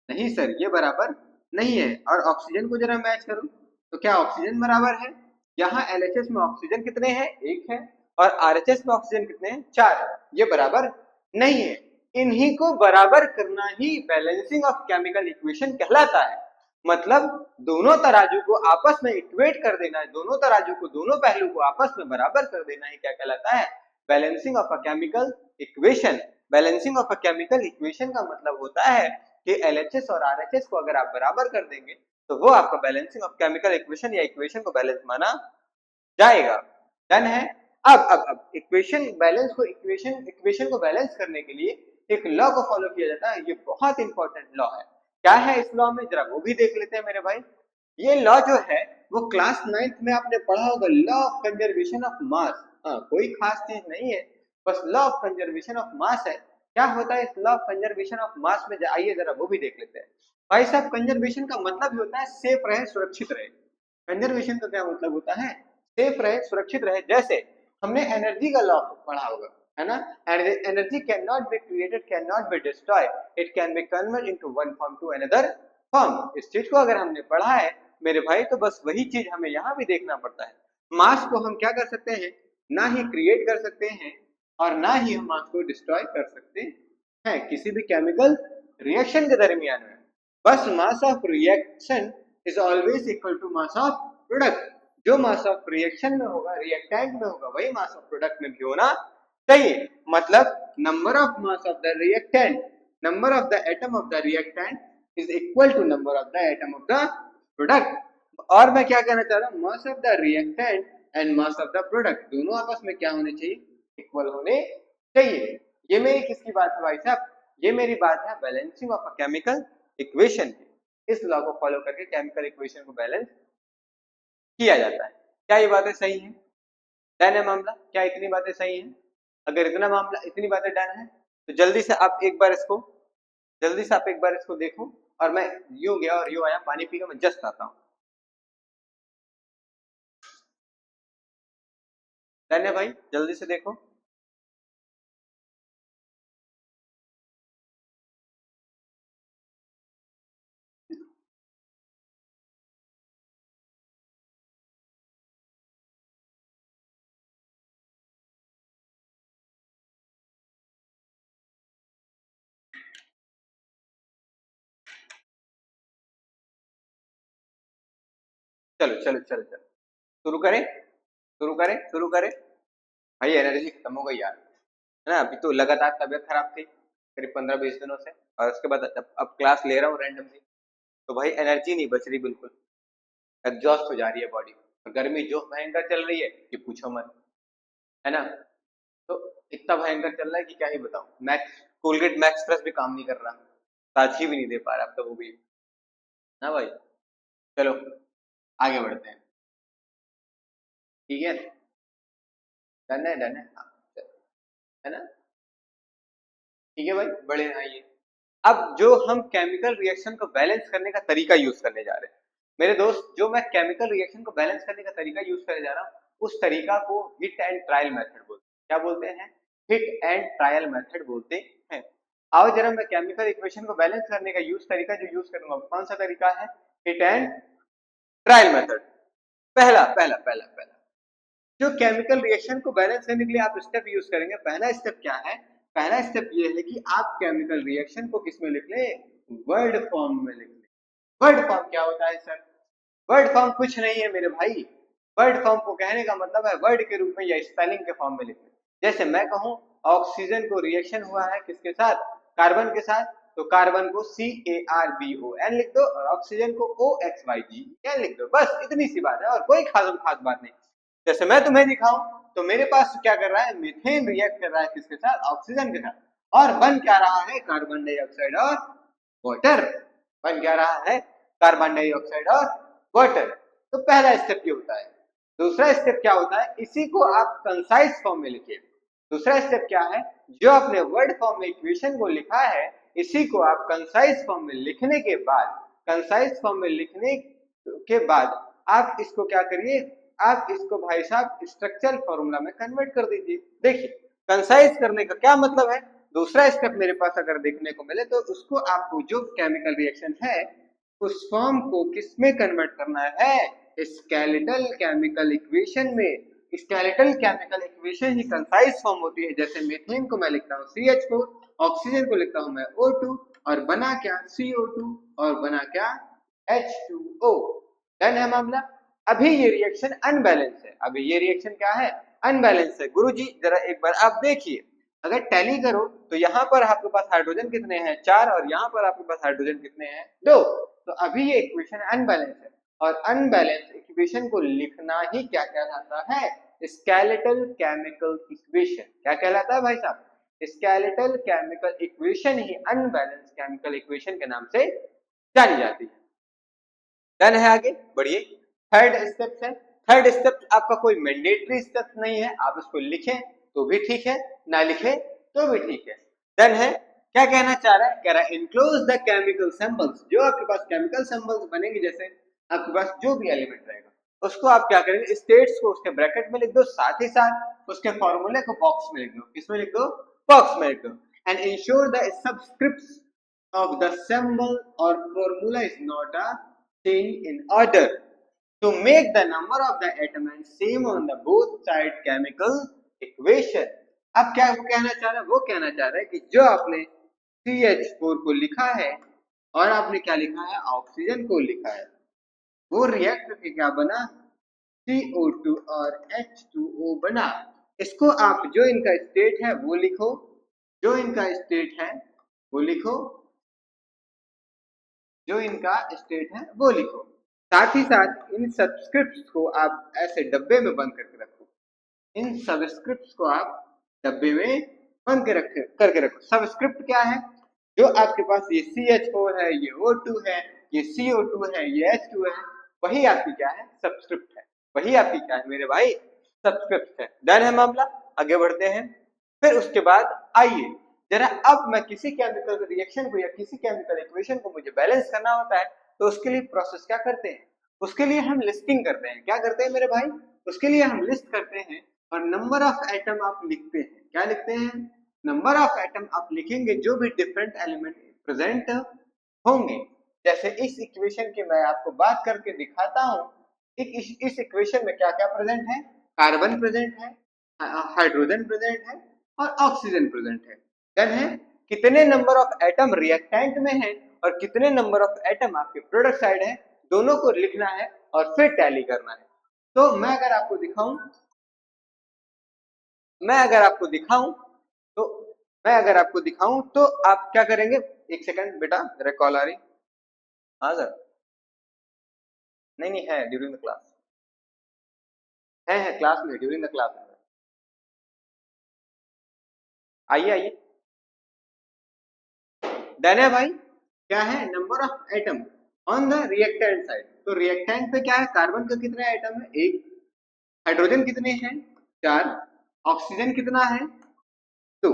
नहीं सर, ये बराबर नहीं है। और ऑक्सीजन को जरा मैच करूं तो क्या ऑक्सीजन बराबर है, यहाँ LHS में ऑक्सीजन कितने हैं 1 है और RHS में ऑक्सीजन कितने हैं 4, ये बराबर नहीं है। इन्हीं को बराबर करना ही बैलेंसिंग ऑफ केमिकल इक्वेशन कहलाता है। मतलब दोनों तराजू को आपस में इक्वेट कर देना है, दोनों तराजू को दोनों पहलू को आपस में बराबर कर देना ही क्या कहलाता है, balancing of a chemical equation. Balancing of a chemical equation का मतलब होता है कि LHS और RHS को अगर आप बराबर कर देंगे तो वो आपका बैलेंसिंग ऑफ केमिकल इक्वेशन या इक्वेशन को बैलेंस माना जाएगा। डन है। अब इक्वेशन बैलेंस को इक्वेशन को बैलेंस करने के लिए एक लॉ को फॉलो किया जाता है, ये बहुत इंपॉर्टेंट लॉ है। क्या है इस लॉ में, जरा वो भी देख लेते हैं मेरे भाई। ये लॉ जो है वो क्लास 9th में आपने पढ़ा होगा, law of conservation of mass. हाँ कोई खास चीज नहीं है, बस law of conservation of mass है। क्या होता है इस law of conservation of mass में, आइए जरा वो भी देख लेते हैं। भाई साहब कंजर्वेशन का मतलब ही होता है सेफ रहे, सुरक्षित रहे। कंजर्वेशन का क्या मतलब होता है, सेफ रहे, सुरक्षित रहे। जैसे हमने एनर्जी का लॉ पढ़ा होगा, है ना, energy can not be created, can not be destroyed, it can be convert into one form to another form. इस चीज को अगर हमने पढ़ा है मेरे भाई तो बस वही चीज हमें यहाँ भी देखना पड़ता है। मास को हम क्या कर सकते हैं, ना ही क्रिएट कर सकते हैं और ना ही हम मास को डिस्ट्रॉय कर सकते हैं किसी भी केमिकल रिएक्शन के दरमियान में। बस mass of reaction is always equal to mass of product. जो मास ऑफ रिएक्शन में होगा, रिएक्टेंट में होगा, वही मास ऑफ प्रोडक्ट में भी होना चाहिए। मतलब number of mass of the reactant, number of the atom of the reactant is equal to number of the atom of the product. और मैं क्या कहना चाह रहा हूँ, mass of the reactant and mass of the product दोनों आपस में क्या होने चाहिए, इक्वल होने चाहिए। ये मेरी किसकी बात है भाई साहब, ये मेरी बात है balancing of a chemical equation. इस लॉ को फॉलो करके केमिकल इक्वेशन को बैलेंस किया जाता है। क्या ये बातें सही हैं, डन है मामला, क्या इतनी बातें सही हैं? अगर इतना मामला, इतनी बातें डन है तो जल्दी से आप एक बार इसको, जल्दी से आप एक बार इसको देखो। और मैं यूं गया और यूं आया, पानी पी के मैं जस्ट आता हूं। डन है भाई, जल्दी से देखो। चलो चलो चलो चलो शुरू करें, शुरू करें, शुरू करें। भाई एनर्जी खत्म हो गई यार, है ना। अभी तो लगातार तबियत खराब थी करीब 15-20 दिनों से, और उसके बाद अब क्लास ले रहा हूँ रैंडमली, तो भाई एनर्जी नहीं बच रही, बिल्कुल एग्जॉस्ट हो जा रही है बॉडी। और गर्मी जो भयंकर चल रही है कि पूछो मत, है ना। तो इतना भयंकर चल रहा है कि क्या ही बताऊं। मैक्स कोलगेट मैक्स फ्रेश भी काम नहीं कर रहा, ताजगी भी नहीं दे पा रहा अब तो वो भी, ना भाई। चलो आगे बढ़ते हैं, ठीक है। डन है, डन है, हाँ, है ना। ठीक है भाई, बड़े आइए। अब जो हम केमिकल रिएक्शन को बैलेंस करने का तरीका यूज करने जा रहे हैं मेरे दोस्त, जो मैं केमिकल रिएक्शन को बैलेंस करने का तरीका यूज करने जा रहा हूँ उस तरीका को हिट एंड ट्रायल मेथड बोलते हैं। क्या बोलते हैं, हिट एंड ट्रायल मेथड बोलते हैं। आओ जरा मैं केमिकल इक्वेशन को बैलेंस करने का तरीका जो यूज करूंगा कौन सा तरीका है, हिट एंड ट्रायल मेथड। पहला पहला पहला पहला जो केमिकल रिएक्शन को बैलेंस करने के लिए आप स्टेप यूज करेंगे, पहला स्टेप क्या है? पहला स्टेप ये है कि आप केमिकल रिएक्शन को किस में लिख लें? वर्ड फॉर्म में लिख लें। वर्ड फॉर्म क्या होता है सर? वर्ड फॉर्म कुछ नहीं है मेरे भाई। वर्ड फॉर्म को कहने का मतलब है वर्ड के रूप में या स्पेलिंग के फॉर्म में लिखें। जैसे मैं कहूं ऑक्सीजन को रिएक्शन हुआ है किसके साथ? कार्बन के साथ, तो कार्बन को CARBON लिख दो और ऑक्सीजन को OXYGN लिख दो। बस इतनी सी बात है और कोई खास बात नहीं। जैसे मैं तुम्हें दिखाऊं तो मेरे पास क्या कर रहा है? मीथेन रिएक्ट कर रहा है किसके साथ? ऑक्सीजन के साथ, और बन क्या रहा है? कार्बन डाइऑक्साइड और वाटर। बन क्या रहा है? कार्बन डाइऑक्साइड और वाटर। तो पहला स्टेप ये होता है। दूसरा स्टेप क्या होता है? इसी को आप कंसाइज फॉर्म में लिखिए। दूसरा स्टेप क्या है? जो आपने वर्ड फॉर्म में इक्वेशन को लिखा है, इसी को आप कंसाइज फॉर्म में लिखने के बाद, कंसाइज फॉर्म में लिखने के बाद आप इसको क्या करिए? आप इसको भाई साहब स्ट्रक्चरल फॉर्मूला में कन्वर्ट कर दीजिए। देखिए कंसाइज करने का क्या मतलब है? दूसरा स्टेप मेरे पास अगर देखने को मिले तो उसको आपको जो केमिकल रिएक्शन है उस फॉर्म को किस में कन्वर्ट करना है? स्केलेटल केमिकल इक्वेशन में। स्केलेटल केमिकल इक्वेशन ही कंसाइज फॉर्म होती है। जैसे मीथेन को मैं लिखता हूँ CH4, ऑक्सीजन को लिखता हूँ मैं O2, और बना क्या? CO2, और बना क्या? H2O। डन है मामला। अभी ये रिएक्शन अनबैलेंस है। अभी ये रिएक्शन क्या है? अनबैलेंस है। गुरुजी जरा एक बार आप देखिए, अगर टैली करो तो यहाँ पर आपके पास हाइड्रोजन कितने हैं? 4, और यहाँ पर आपके पास हाइड्रोजन कितने हैं? 2। तो अभी ये इक्वेशन अनबैलेंस है, और अनबैलेंस इक्वेशन को लिखना ही क्या कहलाता है? Skeletal chemical equation. क्या कहलाता है भाई साहब? स्केलेटल केमिकल इक्वेशन ही अनबैलेंस केमिकल इक्वेशन के नाम से जानी जाती है। डन है, आगे बढ़िए। थर्ड स्टेप है। थर्ड स्टेप आपका कोई मैंडेटरी स्टेप नहीं है, आप इसको लिखें तो भी ठीक है, ना लिखें तो भी ठीक है। डन है। क्या कहना चाह रहा है? कह रहा है इनक्लोज द केमिकल सिंबल्स। जो आपके पास केमिकल सिंबल्स बनेंगे, जैसे आपके पास जो भी एलिमेंट रहेगा उसको आप क्या करेंगे? स्टेट्स को उसके ब्रैकेट में लिख दो, साथ ही साथ उसके फॉर्मूले को बॉक्स में लिख दो। किसमें लिख दो? बॉक्स में लिख दो। And ensure the subscripts of the symbol or formula is not a change in order to make the number of the atoms same on the both side chemical equation। अब क्या वो कहना चाह रहा है? वो कहना चाह रहा है कि जो आपने CH4 को लिखा है और आपने क्या लिखा है? ऑक्सीजन को लिखा है, वो रिएक्ट करके क्या बना? CO2 और H2O बना। इसको आप जो इनका स्टेट है वो लिखो, जो इनका स्टेट है वो लिखो, जो इनका स्टेट है वो लिखो। साथ ही साथ इन सबस्क्रिप्ट्स को आप ऐसे डब्बे में बंद करके रखो। इन सबस्क्रिप्ट्स को आप डब्बे में बंद करके रखो। सबस्क्रिप्ट क्या है? जो आपके पास ये CH4 है, ये O2 है, ये CO2 है, ये H2 है, वही आपकी क्या है? सबस्क्रिप्ट है। वही आपकी क्या है मेरे भाई? सबस्क्रिप्ट है। डन है मामला। आगे बढ़ते हैं। फिर उसके बाद आइए जरा, अब मैं किसी केमिकल रिएक्शन को या किसी केमिकल इक्वेशन को मुझे बैलेंस करना होता है तो उसके लिए प्रोसेस क्या करते हैं? उसके लिए हम लिस्टिंग करते हैं। क्या करते हैं मेरे भाई? उसके लिए हम लिस्ट करते हैं और नंबर ऑफ एटम आप लिखते हैं। क्या लिखते हैं? नंबर ऑफ एटम आप लिखेंगे जो भी डिफरेंट एलिमेंट प्रेजेंट होंगे। जैसे इस इक्वेशन की मैं आपको बात करके दिखाता हूं। इस इक्वेशन में क्या क्या प्रेजेंट है? कार्बन प्रेजेंट है, हाइड्रोजन प्रेजेंट है, और ऑक्सीजन प्रेजेंट है। डन है। कितने नंबर ऑफ एटम रिएक्टेंट में है और कितने नंबर ऑफ एटम आपके प्रोडक्ट साइड है, दोनों को लिखना है और फिर टैली करना है। तो मैं अगर आपको दिखाऊं तो आप क्या करेंगे? एक सेकंड बेटा, मेरा कॉल आ रही। हाँ सर। नहीं है, ड्यूरिंग द क्लास है क्लास में, ड्यूरिंग द क्लास। आइए आइए। डन है भाई। क्या है? Number of atom on the reactant side. तो रिएक्टेंट पे क्या है? कार्बन का कितने एटम है? 1। हाइड्रोजन कितने हैं? 4। ऑक्सीजन कितना है? 2।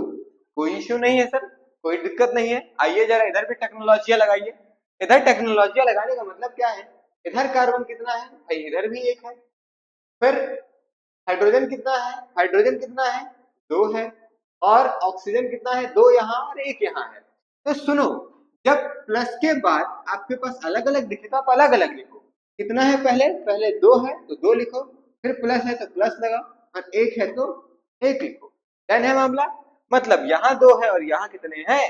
कोई इश्यू नहीं है सर, कोई दिक्कत नहीं है। आइए जरा इधर भी टेक्नोलॉजिया लगाइए। इधर टेक्नोलॉजिया लगाने का मतलब क्या है? इधर कार्बन कितना है भाई? इधर भी 1 है। फिर हाइड्रोजन कितना है? हाइड्रोजन कितना है? 2 है। और ऑक्सीजन कितना है? 2 यहाँ और 1 यहाँ है। तो सुनो, जब प्लस के बाद आपके पास अलग अलग दिखे तो आप अलग अलग लिखो। कितना है, पहले पहले 2 है तो 2 लिखो, फिर प्लस है तो प्लस लगाओ और 1 है तो 1 लिखो। डन है मामला। मतलब यहाँ 2 है और यहाँ कितने हैं,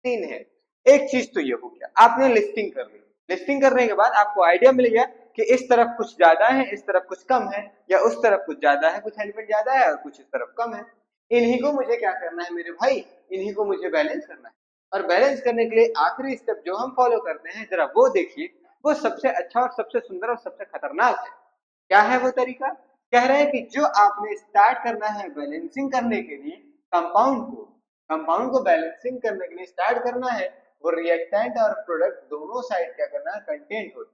3 है। एक चीज तो ये हो गया, आपने लिस्टिंग कर ली। लिस्टिंग करने के बाद आपको आइडिया मिल गया कि इस तरफ कुछ ज्यादा है, इस तरफ कुछ कम है, या उस तरफ कुछ ज्यादा है, कुछ एलिमेंट ज्यादा है और कुछ इस तरफ कम है। इन्हीं को मुझे क्या करना है मेरे भाई, इन्हीं को मुझे बैलेंस करना है। और बैलेंस करने के लिए आखिरी स्टेप जो हम फॉलो करते हैं, जरा वो देखिए, वो सबसे अच्छा और सबसे सुंदर और सबसे खतरनाक है। क्या है वो तरीका? कह रहे हैं कि जो आपने स्टार्ट करना है बैलेंसिंग करने के लिए कंपाउंड को बैलेंसिंग करने के लिए स्टार्ट करना है, वो रिएक्टेंट और प्रोडक्ट दोनों साइड क्या करना है, कंटेंट होते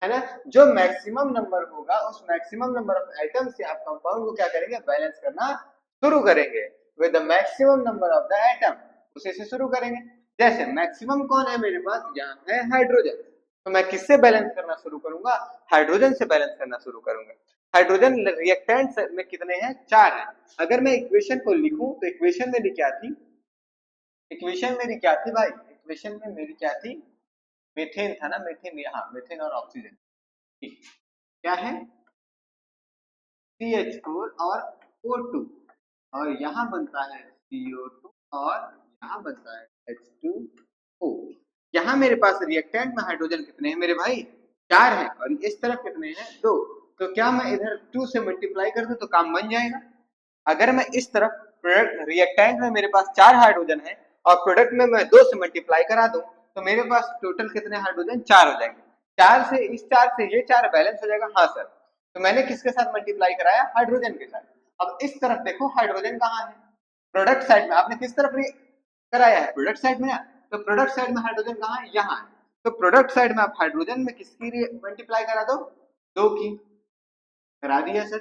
है ना। जो मैक्सिमम नंबर होगा उस मैक्सिमम नंबर ऑफ आइटम से आप कंपाउंड को क्या करेंगे, बैलेंस करना शुरू करेंगे। With the maximum number of the item, उसी से शुरू करेंगे। जैसे मैक्सिमम कौन है मेरे पास, यहाँ है हाइड्रोजन, तो मैं किससे बैलेंस करना शुरू करूंगा, हाइड्रोजन से बैलेंस करना शुरू करूंगा। हाइड्रोजन रिएक्टेंट में कितने हैं, 4 हैं। अगर मैं इक्वेशन को लिखूं तो इक्वेशन मेरी क्या थी, इक्वेशन मेरी क्या थी भाई, इक्वेशन में मेरी क्या थी, मीथेन था ना, मीथेन, हाँ मीथेन और ऑक्सीजन। ठीक, क्या है, CH4 और O2, और यहाँ बनता है CO2 और यहाँ बनता है H2O। यहाँ मेरे पास रिएक्टेंट में हाइड्रोजन कितने हैं मेरे भाई, 4 हैं, और इस तरफ कितने हैं, 2। तो क्या मैं इधर 2 से मल्टीप्लाई कर दूं तो काम बन जाएगा। अगर मैं इस तरफ प्रोडक्ट रिएक्टेंट में मेरे पास 4 हाइड्रोजन है और प्रोडक्ट में मैं 2 से मल्टीप्लाई करा दूं तो मेरे पास टोटल कितने हाइड्रोजन, 4 हो जाएंगे। 4 से इस 4 से ये 4 बैलेंस हो जाएगा, हाँ सर। तो मैंने किसके साथ मल्टीप्लाई कराया, हाइड्रोजन के साथ। अब इस तरफ देखो हाइड्रोजन कहाँ है, प्रोडक्ट साइड में। आपने किस तरफ कराया है, प्रोडक्ट साइड में ना। तो प्रोडक्ट साइड में हाइड्रोजन कहाँ है, यहाँ है। तो प्रोडक्ट साइड में आप हाइड्रोजन में किसकी मल्टीप्लाई करा दो, 2 की, करा दिया सर।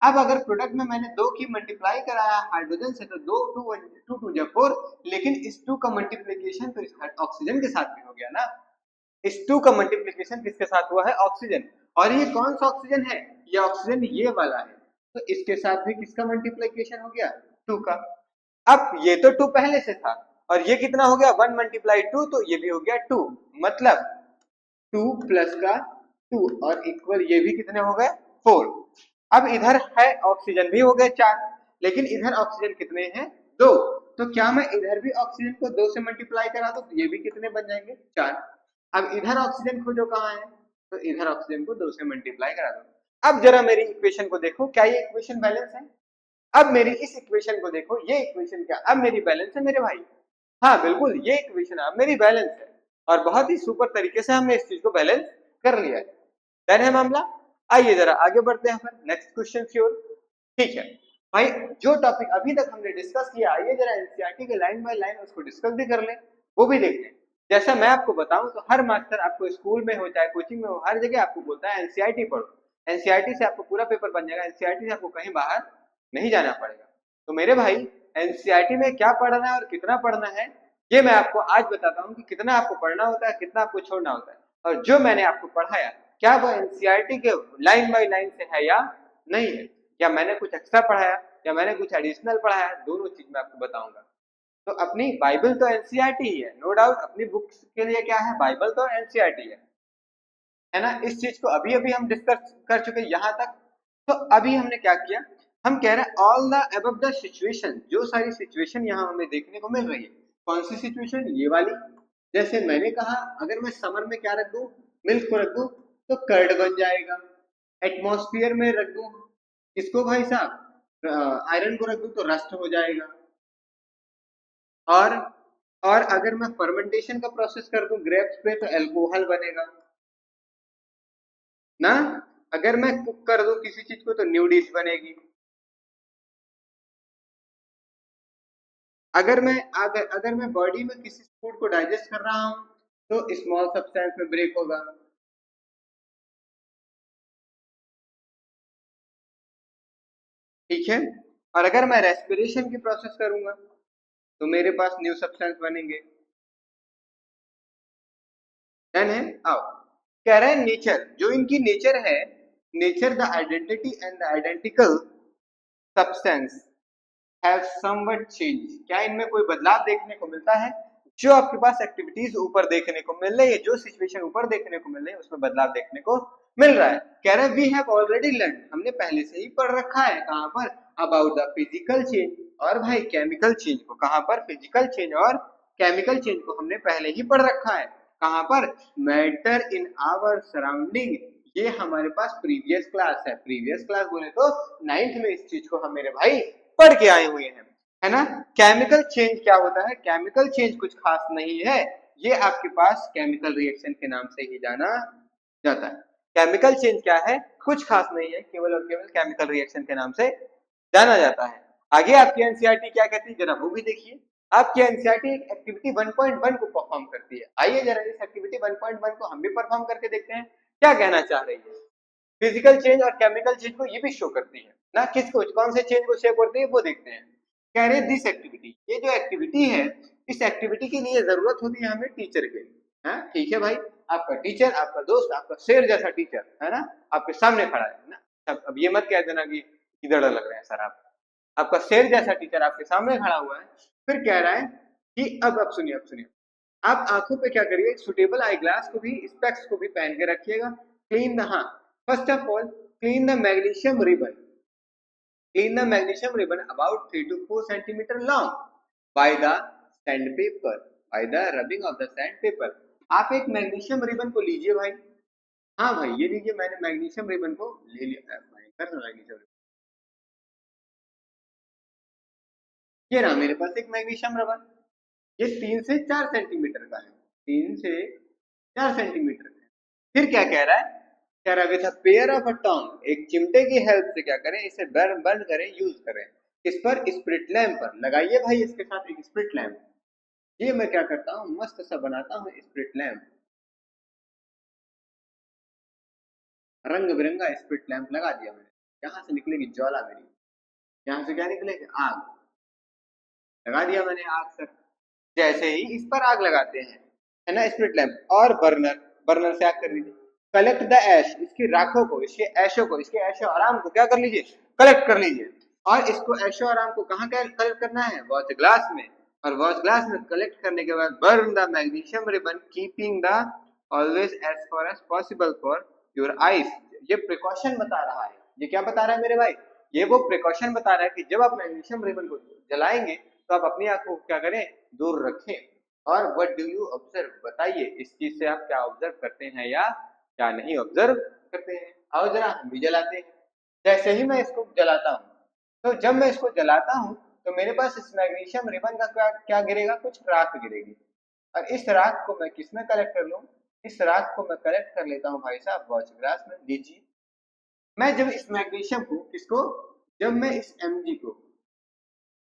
अब अगर प्रोडक्ट में मैंने 2 की मल्टीप्लाई कराया हाइड्रोजन से, तो 2 2 2 4, लेकिन इस 2 का मल्टीप्लीकेशन तो इस ऑक्सीजन के साथ भी हो गया ना। इस 2 का मल्टीप्लीकेशन किसके साथ हुआ है, ऑक्सीजन। और ये कौन सा ऑक्सीजन है, ये ऑक्सीजन ये वाला है, तो इसके साथ भी किसका मल्टीप्लीकेशन हो गया, 2 का। अब ये तो 2 पहले से था, और ये कितना हो गया, 1 मल्टीप्लाई 2, तो ये भी हो गया 2। मतलब 2 प्लस का 2 और इक्वल ये भी कितने हो गए, 4। अब इधर है ऑक्सीजन भी हो गए 4, लेकिन इधर ऑक्सीजन कितने हैं, 2। तो क्या मैं इधर भी ऑक्सीजन को 2 से मल्टीप्लाई करा दूं तो ये भी कितने बन जाएंगे, 4। अब इधर ऑक्सीजन खोजो कहाँ है, तो इधर ऑक्सीजन को 2 से मल्टीप्लाई करा दो। अब जरा मेरी इक्वेशन को देखो, क्या ये इक्वेशन बैलेंस है। अब मेरी इस इक्वेशन को देखो, ये इक्वेशन क्या अब मेरी बैलेंस है मेरे भाई। हाँ बिल्कुल, ये इक्वेशन अब मेरी बैलेंस है, और बहुत ही सुपर तरीके से हमने इस चीज को बैलेंस कर लिया है। डन है मामला। आइए जरा आगे बढ़ते हैं फिर नेक्स्ट क्वेश्चन की ओर। ठीक है भाई, जो टॉपिक अभी तक हमने डिस्कस किया, आइए जरा एनसीईआरटी के लाइन बाय लाइन उसको डिस्कस भी कर लें, वो भी देख लें। जैसा मैं आपको बताऊं तो हर मास्टर आपको स्कूल में हो चाहे कोचिंग में हो, हर जगह आपको बोलता है एनसीईआरटी पढ़ो, एनसीईआरटी से आपको पूरा पेपर बन जाएगा, एनसीईआरटी से आपको कहीं बाहर नहीं जाना पड़ेगा। तो मेरे भाई, एनसीईआरटी में क्या पढ़ना है और कितना पढ़ना है, ये मैं आपको आज बताता हूँ कि कितना आपको पढ़ना होता है, कितना आपको छोड़ना होता है। और जो मैंने आपको पढ़ाया, क्या वो एनसीईआरटी के लाइन बाय लाइन से है या नहीं है, या मैंने कुछ एक्स्ट्रा पढ़ाया या मैंने कुछ एडिशनल पढ़ाया, दोनों चीज मैं आपको बताऊंगा। तो अपनी बाइबल तो एनसीईआरटी ही है, नो डाउट। अपनी बुक्स के लिए क्या है, बाइबल तो एनसीईआरटी है ना। इस चीज को अभी अभी हम डिस्कस कर चुके यहाँ तक। तो अभी हमने क्या किया, हम कह रहे हैं all the above the situation, जो सारी सिचुएशन यहाँ हमें देखने को मिल रही है। कौन सी सिचुएशन, ये वाली। जैसे मैंने कहा, अगर मैं समर में क्या रख दूं, मिल्क को रख दूं तो कर्ड बन जाएगा। एटमॉस्फेयर में रख दूं इसको भाई साहब, आयरन को रख दूं तो रस्ट हो जाएगा। और और अगर मैं फर्मेंटेशन का प्रोसेस कर दूं ग्रेप्स पे तो अल्कोहल बनेगा ना। अगर मैं कुक कर दूं किसी चीज को तो न्यू डिश बनेगी। अगर मैं बॉडी में किसी फूड को डाइजेस्ट कर रहा हूं तो स्मॉल सब्सटेंस में ब्रेक होगा। ठीक है। और अगर मैं रेस्पिरेशन की प्रोसेस करूंगा तो मेरे पास न्यू सब्सटेंस बनेंगे। डन है। आओ, कह रहे हैं नेचर, जो इनकी नेचर है, nature the identity and the identical substance have somewhat change. क्या इनमें कोई बदलाव देखने को मिलता है, जो आपके पास एक्टिविटीज ऊपर देखने को मिल रही है, जो सिचुएशन ऊपर देखने को मिल रही है उसमें बदलाव देखने को मिल रहा है। कह रहा है वी हैव ऑलरेडी लर्न, हमने पहले से ही पढ़ रखा है, कहाँ पर, अबाउट द फिजिकल चेंज और भाई केमिकल चेंज को, कहाँ पर, फिजिकल चेंज और केमिकल चेंज को हमने पहले ही पढ़ रखा है। कहाँ पर, मैटर इन आवर सराउंडिंग, ये हमारे पास प्रीवियस क्लास है। प्रीवियस क्लास बोले तो 9th में इस चीज को हम मेरे भाई पढ़ के आए हुए हैं, है ना। केमिकल चेंज क्या होता है, केमिकल चेंज कुछ खास नहीं है, ये आपके पास केमिकल रिएक्शन के नाम से ही जाना जाता है। केमिकल चेंज क्या है, कुछ खास नहीं है, केवल और केवल केमिकल रिएक्शन के नाम से जाना जाता है। आगे आपकी एनसीईआरटी क्या कहती है, जरा वो भी देखिए। आपकी एनसीईआरटी एक एक्टिविटी 1.1 को परफॉर्म करती है। आइए जरा इस एक्टिविटी 1.1 को हम भी परफॉर्म करके देखते हैं क्या कहना चाह रही है। फिजिकल चेंज और केमिकल चेंज को ये भी शो करती है ना, किसको, कौन से चेंज को शो करती है वो देखते हैं। कह रहे दिस एक्टिविटी, ये जो एक्टिविटी है, इस एक्टिविटी के लिए जरूरत होती है हमें टीचर के, हाँ ठीक है भाई, आपका टीचर, आपका दोस्त, आपका शेर जैसा टीचर, है ना, आपके सामने खड़ा है ना। अब ये मत कह देना कि किधर लग रहे हैं सर आप, आपका शेर जैसा टीचर आपके सामने खड़ा हुआ है। फिर कह रहा है कि अब सुनिए, अब सुनिए, आप आंखों पे क्या करिए, सुटेबल आई ग्लास को भी, स्पेक्स को भी पहन के रखिएगा। क्लीन द, हाँ first of all clean the magnesium ribbon, clean the magnesium ribbon about 3 to 4 centimeter long by the sandpaper, by the rubbing of the sandpaper। आप एक मैग्नीशियम रिबन को लीजिए भाई, हाँ भाई ये लीजिए, मैंने मैग्नीशियम रिबन को ले लिया, मैग्नीशियम, ये रहा मेरे पास एक मैग्नीशियम रबर, ये 3 से 4 सेंटीमीटर का है, 3 से 4 सेंटीमीटर का है। फिर क्या कह रहा है, कह रहा है with a pair of a tong, एक चिमटे की हेल्प से क्या करें, इसे बर्न करें, यूज करें। इस पर, स्प्रिट लैम्प पर लगाइए भाई, इसके साथ एक स्प्रिट लैम्प। ये मैं क्या करता हूँ, मस्त सा बनाता हूँ स्प्रिट लैम्प, रंग बिरंगा स्प्रिट लैम्प लगा दिया मैंने। यहाँ से निकलेगी ज्वाला मेरी, यहाँ से क्या निकलेगी, आग, लगा दिया मैंने आग सर। जैसे ही इस पर आग लगाते हैं, है ना, स्प्रिट लैम्प और बर्नर, बर्नर से आग कर लीजिए। कलेक्ट द ऐश, इसकी राखों को, इसके ऐशों को, इसके ऐशो आराम को क्या कर लीजिए, कलेक्ट कर लीजिए। और इसको ऐशो आराम को कहाँ कलेक्ट करना है, वॉच ग्लास में। और वॉच ग्लास में कलेक्ट करने के बाद burn the magnesium ribbon keeping the always as far as possible for your eyes. ये प्रिकॉशन बता रहा है, ये क्या बता रहा है मेरे भाई, ये वो प्रिकॉशन बता रहा है कि जब आप मैग्नीशियम रिबन को जलाएंगे तो आप अपनी आंखों को क्या करें, दूर रखें। और व्हाट डू यू ऑब्जर्व, बताइए इस चीज से आप क्या ऑब्जर्व करते हैं या क्या नहीं ऑब्जर्व करते हैं। आओ जरा हम भी जलाते हैं। जैसे ही मैं इसको जलाता हूँ, तो जब मैं इसको जलाता हूँ तो मेरे पास इस मैग्नीशियम रिबन का क्या गिरेगा, कुछ राख गिरेगी। और इस राख को मैं किस में कलेक्ट कर लूँ, इस राख को मैं कलेक्ट कर लेता हूँ भाई साहब वॉच ग्लास में। लीजिए, मैं जब इस मैग्नीशियम को, किसको, जब मैं इस Mg को,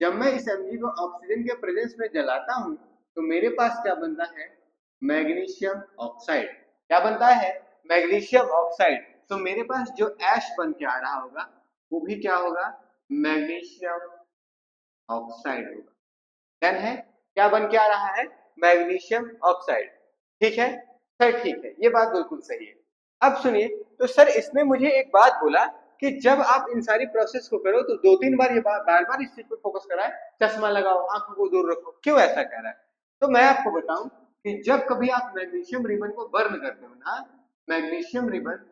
जब मैं इस Mg को ऑक्सीजन के प्रेजेंस में जलाता हूँ तो मेरे पास क्या बनता है, मैग्नीशियम ऑक्साइड। क्या बनता है, मैग्नीशियम ऑक्साइड। तो मेरे पास जो ऐश बन के आ रहा होगा वो भी क्या होगा, मैग्नीशियम ऑक्साइड होगा। डन है, क्या बन के आ रहा है, मैग्नीशियम ऑक्साइड। ठीक है सर, ठीक है, ये बात बिल्कुल सही है। अब सुनिए, तो सर इसने मुझे एक बात बोला कि जब आप इन सारी प्रोसेस को करो तो 2-3 बार ये बार बार इस चीज पर फोकस कराए, चश्मा लगाओ, आंखों को दूर रखो, क्यों ऐसा कह रहा है। तो मैं आपको बताऊं कि जब कभी आप मैग्नीशियम रिबन को बर्न करते हो ना, मैग्नीशियम रिबन,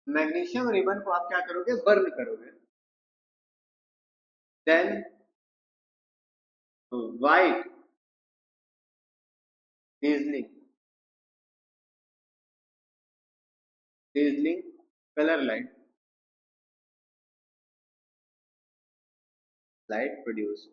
मैग्नीशियम रिबन को आप क्या करोगे, बर्न करोगे, then white dazzling, dazzling colour light, light produce,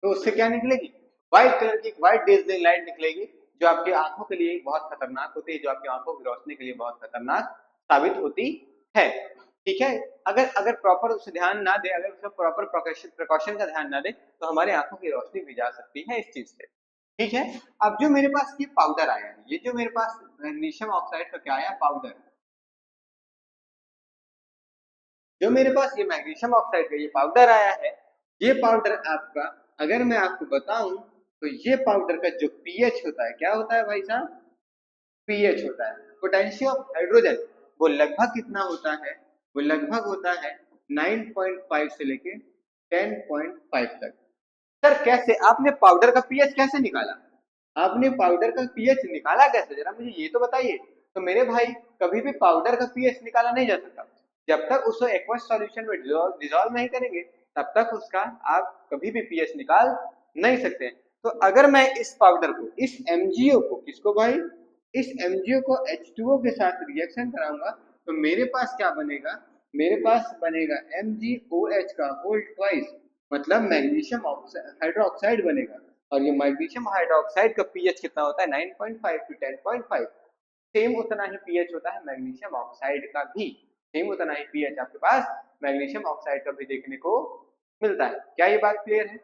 तो उससे क्या निकलेगी, व्हाइट कलर की व्हाइट डेजलिंग लाइट निकलेगी, जो आपकी आंखों के लिए बहुत खतरनाक होती है, जो आपकी आंखों की रोशनी के लिए बहुत खतरनाक साबित होती है। ठीक है, अगर अगर प्रॉपर उसे ध्यान ना दे, अगर उसका प्रॉपर प्रिकॉशन का ध्यान ना दे तो हमारी आंखों की रोशनी भी जा सकती है इस चीज से। ठीक है, अब जो मेरे पास ये पाउडर आया है, ये जो मेरे पास मैग्नीशियम ऑक्साइड का क्या आया, पाउडर, जो मेरे पास ये मैग्नीशियम ऑक्साइड का ये पाउडर आया है, ये पाउडर आपका, अगर मैं आपको बताऊं तो ये पाउडर का जो पीएच होता है, क्या होता है भाई साहब, पीएच होता है, पोटेंशियल ऑफ हाइड्रोजन, वो लगभग कितना होता है, वो लगभग होता है 9.5 से लेके 10.5 तक। सर कैसे, आपने पाउडर का पीएच कैसे निकाला, आपने पाउडर का पीएच निकाला कैसे, जरा मुझे ये तो बताइए। तो मेरे भाई, कभी भी पाउडर का पीएच निकाला नहीं जा सकता जब तक उसको एक्वस सॉल्यूशन में डिसॉल्व नहीं करेंगे, तब तक उसका आप कभी भी पीएच निकाल नहीं सकते। तो अगर मैं इस पाउडर को, इस एमजीओ को, किसको भाई, इस एमजीओ को H2O के साथ रिएक्शन कराऊंगा, तो मेरे पास क्या बनेगा, मेरे पास बनेगा MgOH का होल ट्वाइस, मतलब मैग्नीशियम हाइड्रोक्साइड बनेगा। और ये मैग्नीशियम हाइड्रोक्साइड का पीएच कितना होता है, 9.5 टू 10.5। सेम उतना ही पीएच होता है मैग्नीशियम ऑक्साइड का भी, सेम उतना ही पीएच आपके पास मैग्नीशियम ऑक्साइड का भी देखने को मिलता है। क्या ये बात क्लियर है?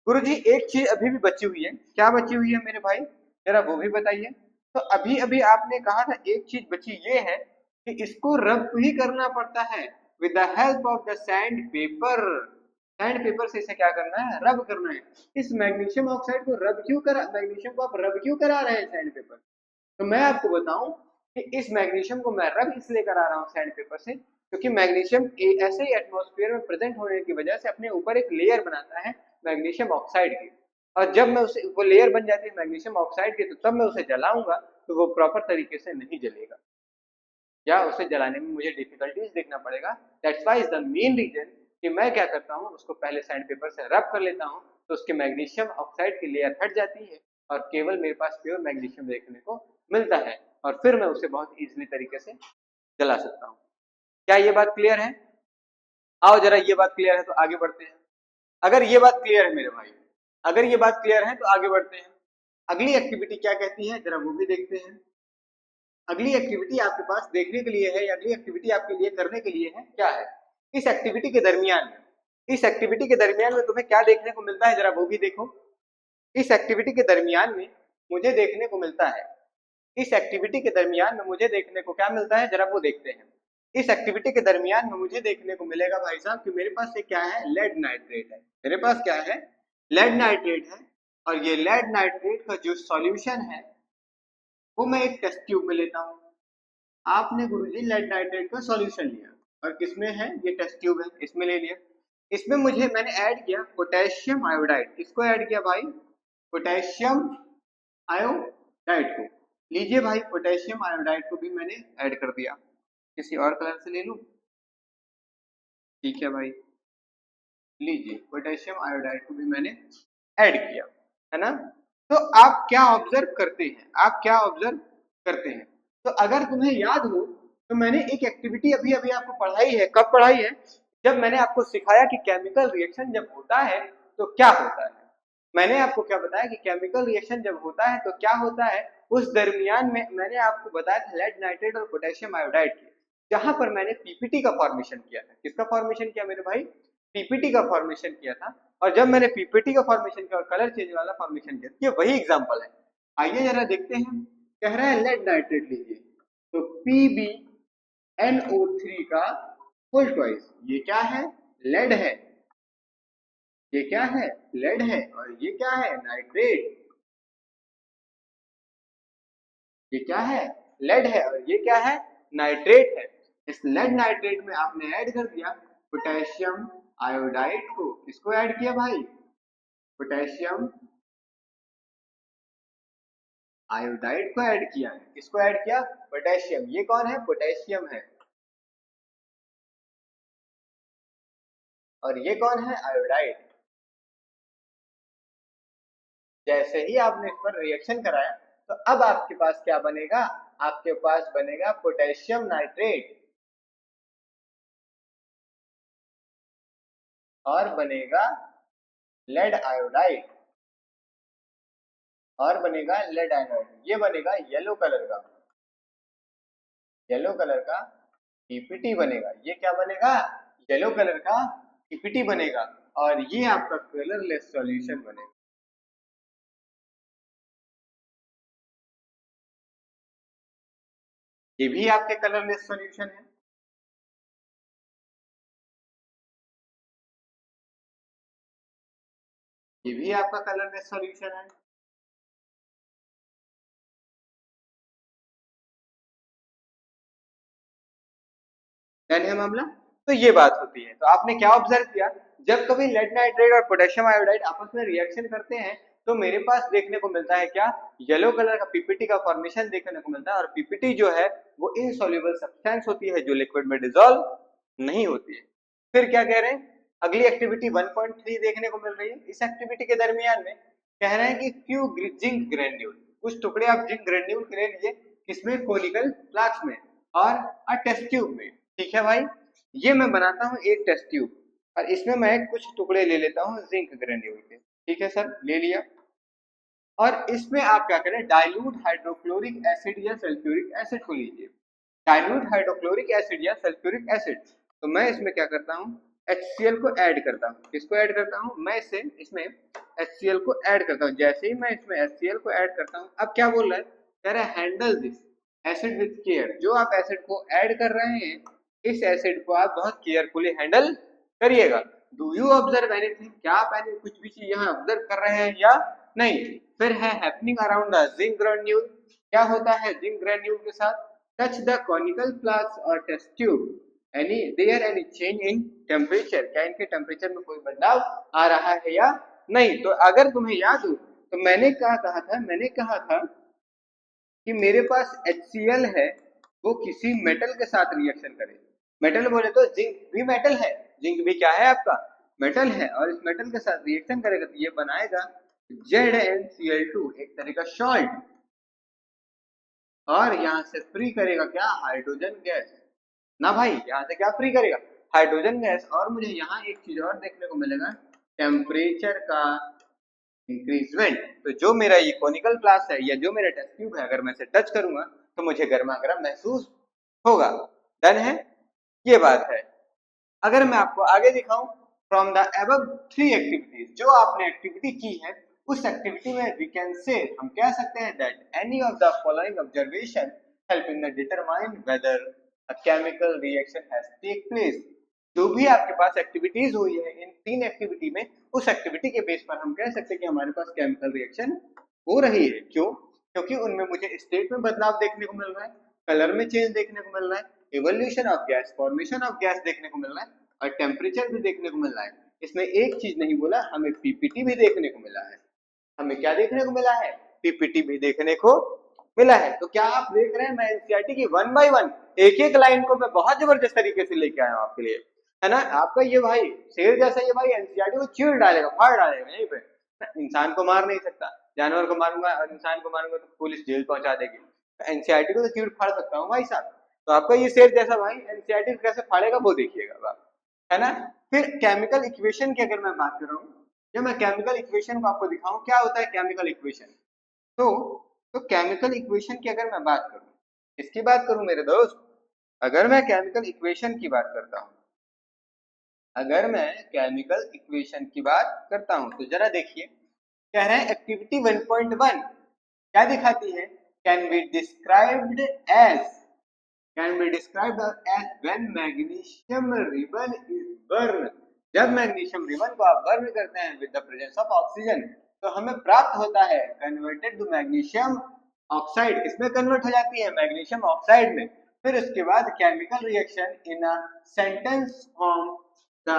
गुरुजी एक चीज अभी भी बची हुई है, क्या बची हुई है मेरे भाई, जरा वो भी बताइए। तो अभी अभी आपने कहा था एक चीज बची, ये है कि इसको रब ही करना पड़ता है with the help of the sand paper. Sand paper से इसे क्या करना है, रब करना है। इस मैग्नीशियम ऑक्साइड को रब क्यों करा, मैग्नीशियम को आप रब क्यों करा रहे हैं सैंड पेपर? तो मैं आपको बताऊं कि इस मैग्नीशियम को मैं रब इसलिए करा रहा हूँ सैंड पेपर से, क्योंकि मैग्नीशियम ऐसे ही एटमॉस्फेयर में प्रेजेंट होने की वजह से अपने ऊपर एक लेयर बनाता है मैग्नीशियम ऑक्साइड की। और जब मैं उसे, वो लेयर बन जाती है मैग्नीशियम ऑक्साइड की, तो तब मैं उसे जलाऊंगा तो वो प्रॉपर तरीके से नहीं जलेगा, या उसे जलाने में मुझे डिफिकल्टीज देखना पड़ेगा। That's why is the main reason कि मैं क्या करता हूँ, उसको पहले सैंड पेपर से रब कर लेता हूँ, तो उसके मैग्नीशियम ऑक्साइड की लेयर हट जाती है और केवल मेरे पास प्योर मैग्नीशियम देखने को मिलता है, और फिर मैं उसे बहुत ईजिली तरीके से जला सकता हूँ। क्या ये बात क्लियर है? आओ जरा, ये बात क्लियर है तो आगे बढ़ते हैं। अगर ये बात क्लियर है मेरे भाई, अगर ये बात क्लियर है तो आगे बढ़ते हैं। अगली एक्टिविटी क्या कहती है, जरा वो भी देखते हैं। अगली एक्टिविटी आपके पास देखने के लिए है, अगली एक्टिविटी आपके लिए करने के लिए है, क्या है? इस एक्टिविटी के दरमियान में, इस एक्टिविटी के दरमियान में तुम्हें क्या देखने को मिलता है, जरा वो भी देखो। इस एक्टिविटी के दरमियान में मुझे देखने को मिलता है, इस एक्टिविटी के दरमियान में मुझे देखने को क्या मिलता है, जरा वो देखते हैं। इस एक्टिविटी के दरमियान में मुझे देखने को मिलेगा भाई साहब कि मेरे पास ये क्या है, लेड नाइट्रेट है। मेरे पास क्या है, लेड नाइट्रेट है। और ये लेड नाइट्रेट का जो सॉल्यूशन है वो मैं एक टेस्ट ट्यूब में लेता हूँ। आपने गुरुजी लेड नाइट्रेट का सॉल्यूशन लिया और किसमें है, ये टेस्ट ट्यूब है, इसमें ले लिया। इसमें मैंने ऐड किया पोटेशियम आयोडाइड, किसको ऐड किया भाई, पोटेशियम आयोडाइड को। लीजिए भाई, पोटेशियम आयोडाइड को भी मैंने ऐड कर दिया। किसी और कलर से ले लूं? ठीक है भाई, लीजिए पोटेशियम आयोडाइड को भी मैंने ऐड किया, है ना। तो आप क्या ऑब्जर्व करते हैं, आप क्या ऑब्जर्व करते हैं, तो अगर तुम्हें याद हो तो मैंने एक एक्टिविटी अभी अभी आपको पढ़ाई है। कब पढ़ाई है? जब मैंने आपको सिखाया कि केमिकल रिएक्शन जब होता है तो क्या होता है। मैंने आपको क्या बताया कि केमिकल रिएक्शन जब होता है तो क्या होता है, उस दरमियान में मैंने आपको बताया था लेड नाइट्रेट और पोटेशियम आयोडाइड की, जहां पर मैंने पीपीटी का फॉर्मेशन किया था। किसका फॉर्मेशन किया मेरे भाई, पीपीटी का फॉर्मेशन किया था। और जब मैंने पीपीटी का फॉर्मेशन किया और कलर चेंज वाला फॉर्मेशन किया, ये वही एग्जांपल है। आइए जरा देखते हैं। कह रहा है लेड नाइट्रेट लीजिए, तो PbNO3 का फुल ट्वाइस, ये क्या है, लेड है। ये क्या है, लेड है। और ये क्या है, नाइट्रेट। ये क्या है, लेड है। और ये क्या है, नाइट्रेट है। इस लेड नाइट्रेट में आपने ऐड कर दिया पोटेशियम आयोडाइड को। किसको ऐड किया भाई, पोटेशियम आयोडाइड को ऐड किया है। किसको ऐड किया, पोटेशियम। ये कौन है, पोटेशियम है। और ये कौन है, आयोडाइड। जैसे ही आपने इस पर रिएक्शन कराया, तो अब आपके पास क्या बनेगा, आपके पास बनेगा पोटेशियम नाइट्रेट और बनेगा लेड आयोडाइड, और बनेगा लेड आयोडाइड। ये बनेगा येलो कलर का, येलो कलर का पीपीटी बनेगा। ये क्या बनेगा, येलो कलर का पीपीटी बनेगा। और ये आपका कलरलेस सॉल्यूशन बनेगा। ये भी आपके कलरलेस सॉल्यूशन है। ये भी आपका कलरलेस सॉल्यूशन है। डन है मामला। तो ये बात होती है। तो आपने क्या ऑब्जर्व किया, जब कभी लेड नाइट्रेट और पोटेशियम आयोडाइड आपस में रिएक्शन करते हैं तो मेरे पास देखने को मिलता है क्या, येलो कलर का पीपीटी का फॉर्मेशन देखने को मिलता है, और पीपीटी जो है वो इनसॉल्युबल सब्सटेंस होती है जो लिक्विड में डिसॉल्व नहीं होती है। फिर क्या कह रहे हैं, अगली एक्टिविटी 1.3 देखने को मिल रही है। इस एक्टिविटी के दरमियान में कह रहे हैं कि फ्यू जिंक ग्रेन्यूल, कुछ टुकड़े आप जिंक ग्रेन्यूल के ले लीजिए, किसमें, कोनिकल फ्लास्क में और टेस्ट ट्यूब में। ठीक है भाई, ये मैं बनाता हूँ एक टेस्ट ट्यूब और इसमें मैं कुछ टुकड़े ले लेता हूँ जिंक ग्रेन्यूल के। ठीक है सर, ले लिया। और इसमें आप क्या करें, डाइल्यूट हाइड्रोक्लोरिक एसिड या सल्फ्यूरिक एसिड को लीजिए। डाइल्यूट हाइड्रोक्लोरिक एसिड या सल्फ्यूरिक एसिड, तो मैं इसमें क्या करता हूँ, HCl को ऐड करता हूँ। किसको ऐड करता हूँ, मैं इसमें HCl को ऐड करता हूँ। जैसे ही मैं इसमें HCl को ऐड करता हूँ, अब क्या बोल रहा है, कह रहा है handle this acid with care. जो आप एसिड को ऐड कर रहे हैं, इस एसिड को आप बहुत केयरफुली हैंडल करिएगा। डू यू ऑब्जर्व एनीथिंग, क्या आप कुछ भी चीज यहाँ ऑब्जर्व कर रहे हैं या नहीं। फिर है happening around the zinc granule, क्या होता है जिंक ग्रेन्यूल के साथ, टच द कॉनिकल फ्लास्क और test tube, any change in temperature, क्या इनके टेम्परेचर में कोई बदलाव आ रहा है या नहीं। तो अगर तुम्हें याद हो तो मैंने कहा था कि मेरे पास HCl है, वो किसी मेटल के साथ रिएक्शन करे। मेटल बोले तो जिंक भी मेटल है, जिंक भी क्या है आपका, मेटल है, और इस मेटल के साथ रिएक्शन करेगा तो ये बनाएगा ZnCl2, एक तरह का सॉल्ट, और यहाँ से फ्री करेगा क्या, हाइड्रोजन गैस। ना भाई, यहाँ से क्या फ्री करेगा, हाइड्रोजन गैस। और मुझे यहाँ एक चीज और देखने को मिलेगा, टेम्परेचर का इंक्रीजमेंट। तो जो मेरा ये कोनिकल फ्लास्क है या जो मेरा टेस्ट ट्यूब है, अगर मैं इसे टच करूंगा तो मुझे गर्मा गर्म महसूस होगा। डन है, ये बात है। अगर मैं आपको आगे दिखाऊं, फ्रॉम द अबव 3 एक्टिविटीज, जो आपने एक्टिविटी की है उस एक्टिविटी में वी कैन से, हम कह सकते हैं that any of the following observation help in the determine whether a chemical reaction has take place. जो भी आपके पास एक्टिविटीज हुई है इन 3 एक्टिविटी में, उस एक्टिविटी के बेस पर हम कह सकते हैं कि हमारे पास केमिकल रिएक्शन हो रही है। क्यों, क्योंकि उनमें मुझे स्टेट में बदलाव देखने को मिल रहा है, कलर में चेंज देखने को मिल रहा है, evolution of gas, formation of gas देखने को मिल रहा है, और टेम्परेचर भी देखने को मिल रहा है। इसमें एक चीज नहीं बोला, हमें पीपीटी भी देखने को मिला है। हमें क्या देखने को मिला है, पीपीटी भी देखने को मिला है। तो क्या आप देख रहे हैं, मैं एनसीईआरटी की 1 बाय 1 एक एक लाइन को मैं बहुत जबरदस्त तरीके से लेके आया हूं आपके लिए, है ना। आपका ये भाई शेर जैसा ये भाई एनसीईआरटी को चीर डालेगा, फाड़ डालेगा यहीं पे। इंसान को मार नहीं सकता, जानवर को मारूंगा और इंसान को मारूंगा तो पुलिस जेल पहुंचा देगी, एनसीईआरटी को तो चीर फाड़ सकता हूँ भाई साहब। तो आपका ये शेर जैसा भाई एनसीईआरटी कैसे फाड़ेगा वो देखिएगा, है ना। फिर केमिकल इक्वेशन की अगर मैं बात कर रहा हूँ, जब मैं केमिकल इक्वेशन को आपको दिखाऊं, क्या होता है केमिकल इक्वेशन, तो केमिकल इक्वेशन की अगर मैं बात करूं, इसकी बात करूं मेरे दोस्त, अगर मैं केमिकल इक्वेशन की बात करता हूं, अगर मैं केमिकल इक्वेशन की बात करता हूं तो जरा देखिए, कह रहे हैं एक्टिविटी 1.1 क्या दिखाती है, can be described as, can be described as when magnesium ribbon is burn. जब मैग्नीशियम रिबन को आप बर्न करते हैं with the presence of oxygen, तो हमें प्राप्त होता है कन्वर्टेड टू मैग्नीशियम ऑक्साइड। किसमें कन्वर्ट हो जाती है, मैग्नीशियम ऑक्साइड में। फिर उसके बाद chemical reaction in a sentence form the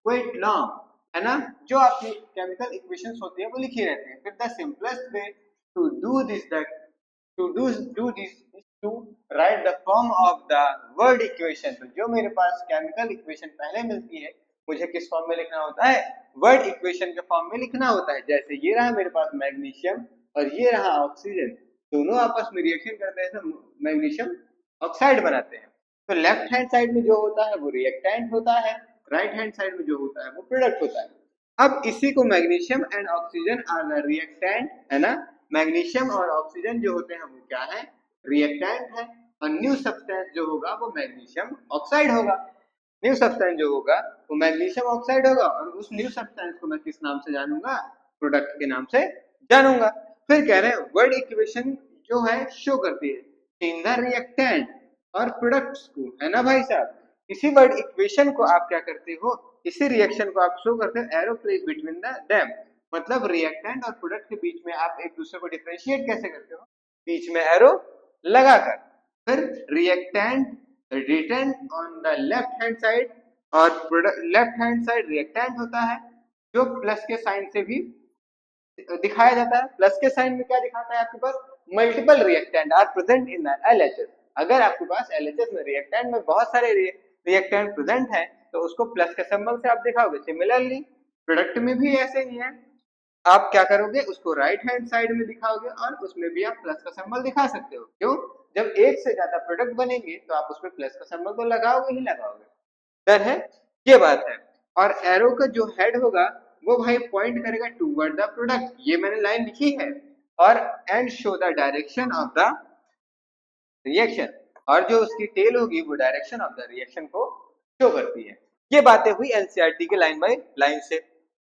quite long, है ना। जो आपकी केमिकल इक्वेशंस होती है वो लिखी रहती है। फिर the simplest way to do this to write the form of the word equation. तो जो मेरे पास केमिकल इक्वेशन पहले मिलती है, मुझे किस फॉर्म में लिखना होता है, वर्ड इक्वेशन के फॉर्म में लिखना होता है। जैसे ये रहा मेरे पास मैग्नीशियम और ये रहा ऑक्सीजन, दोनों आपस में रिएक्शन करते हैं तो मैग्नीशियम ऑक्साइड बनाते हैं। तो लेफ्ट हैंड साइड में जो होता है वो रिएक्टेंट होता है, राइट हैंड साइड में जो होता है वो प्रोडक्ट होता है। अब इसी को magnesium and oxygen are the reactant, है ना। मैग्नीशियम और ऑक्सीजन जो होते हैं वो क्या है, रिएक्टेंट है, और न्यू सब्सटेंस जो होगा वो मैग्नीशियम ऑक्साइड होगा। न्यू सब्सटेंस जो होगा वो मैग्नीशियम ऑक्साइड होगा, और उस न्यू सब्सटेंस को मैं किस नाम से जानूंगा, प्रोडक्ट के नाम से जानूंगा। फिर कह रहे हैं वर्ड इक्वेशन जो है शो करती है इन द रिएक्टेंट और प्रोडक्ट्स को, है ना भाई साहब। इसी वर्ड इक्वेशन को आप क्या करते हो, इसी रिएक्शन को आप शो करते हो arrow place between the them, मतलब रिएक्टेंट और प्रोडक्ट के बीच में आप एक दूसरे को डिफरेंशिएट कैसे करते हो, बीच में एरो लगाकर। फिर reactant written on the left hand side, और लेफ्ट हैंड साइड रिएक्टेंट होता है जो प्लस के साइन से भी दिखाया जाता है। प्लस के साइन में क्या दिखाता है आपके पास, multiple reactant are present in LHS. अगर आपके पास एलएचएस में रिएक्टेंट में बहुत सारे रिएक्टेंट प्रेजेंट है तो उसको प्लस के सिंबल से आप दिखाओगे। सिमिलरली प्रोडक्ट में भी ऐसे ही है, आप क्या करोगे, उसको राइट हैंड साइड में दिखाओगे और उसमें भी आप प्लस का सिंबल दिखा सकते हो। क्यों, जब एक से ज्यादा प्रोडक्ट बनेंगे तो आप उसमें प्लस का सिंबल तो लगाओगे ही लगाओगे। डन है, ये बात है। और एरो का जो हेड होगा वो भाई पॉइंट करेगा टूवर्ड द प्रोडक्ट, ये मैंने लाइन लिखी है। और and show the direction of the reaction, और जो उसकी टेल होगी वो डायरेक्शन ऑफ द रिएक्शन को शो करती है। ये बातें हुई एनसीईआरटी के लाइन बाय लाइन से।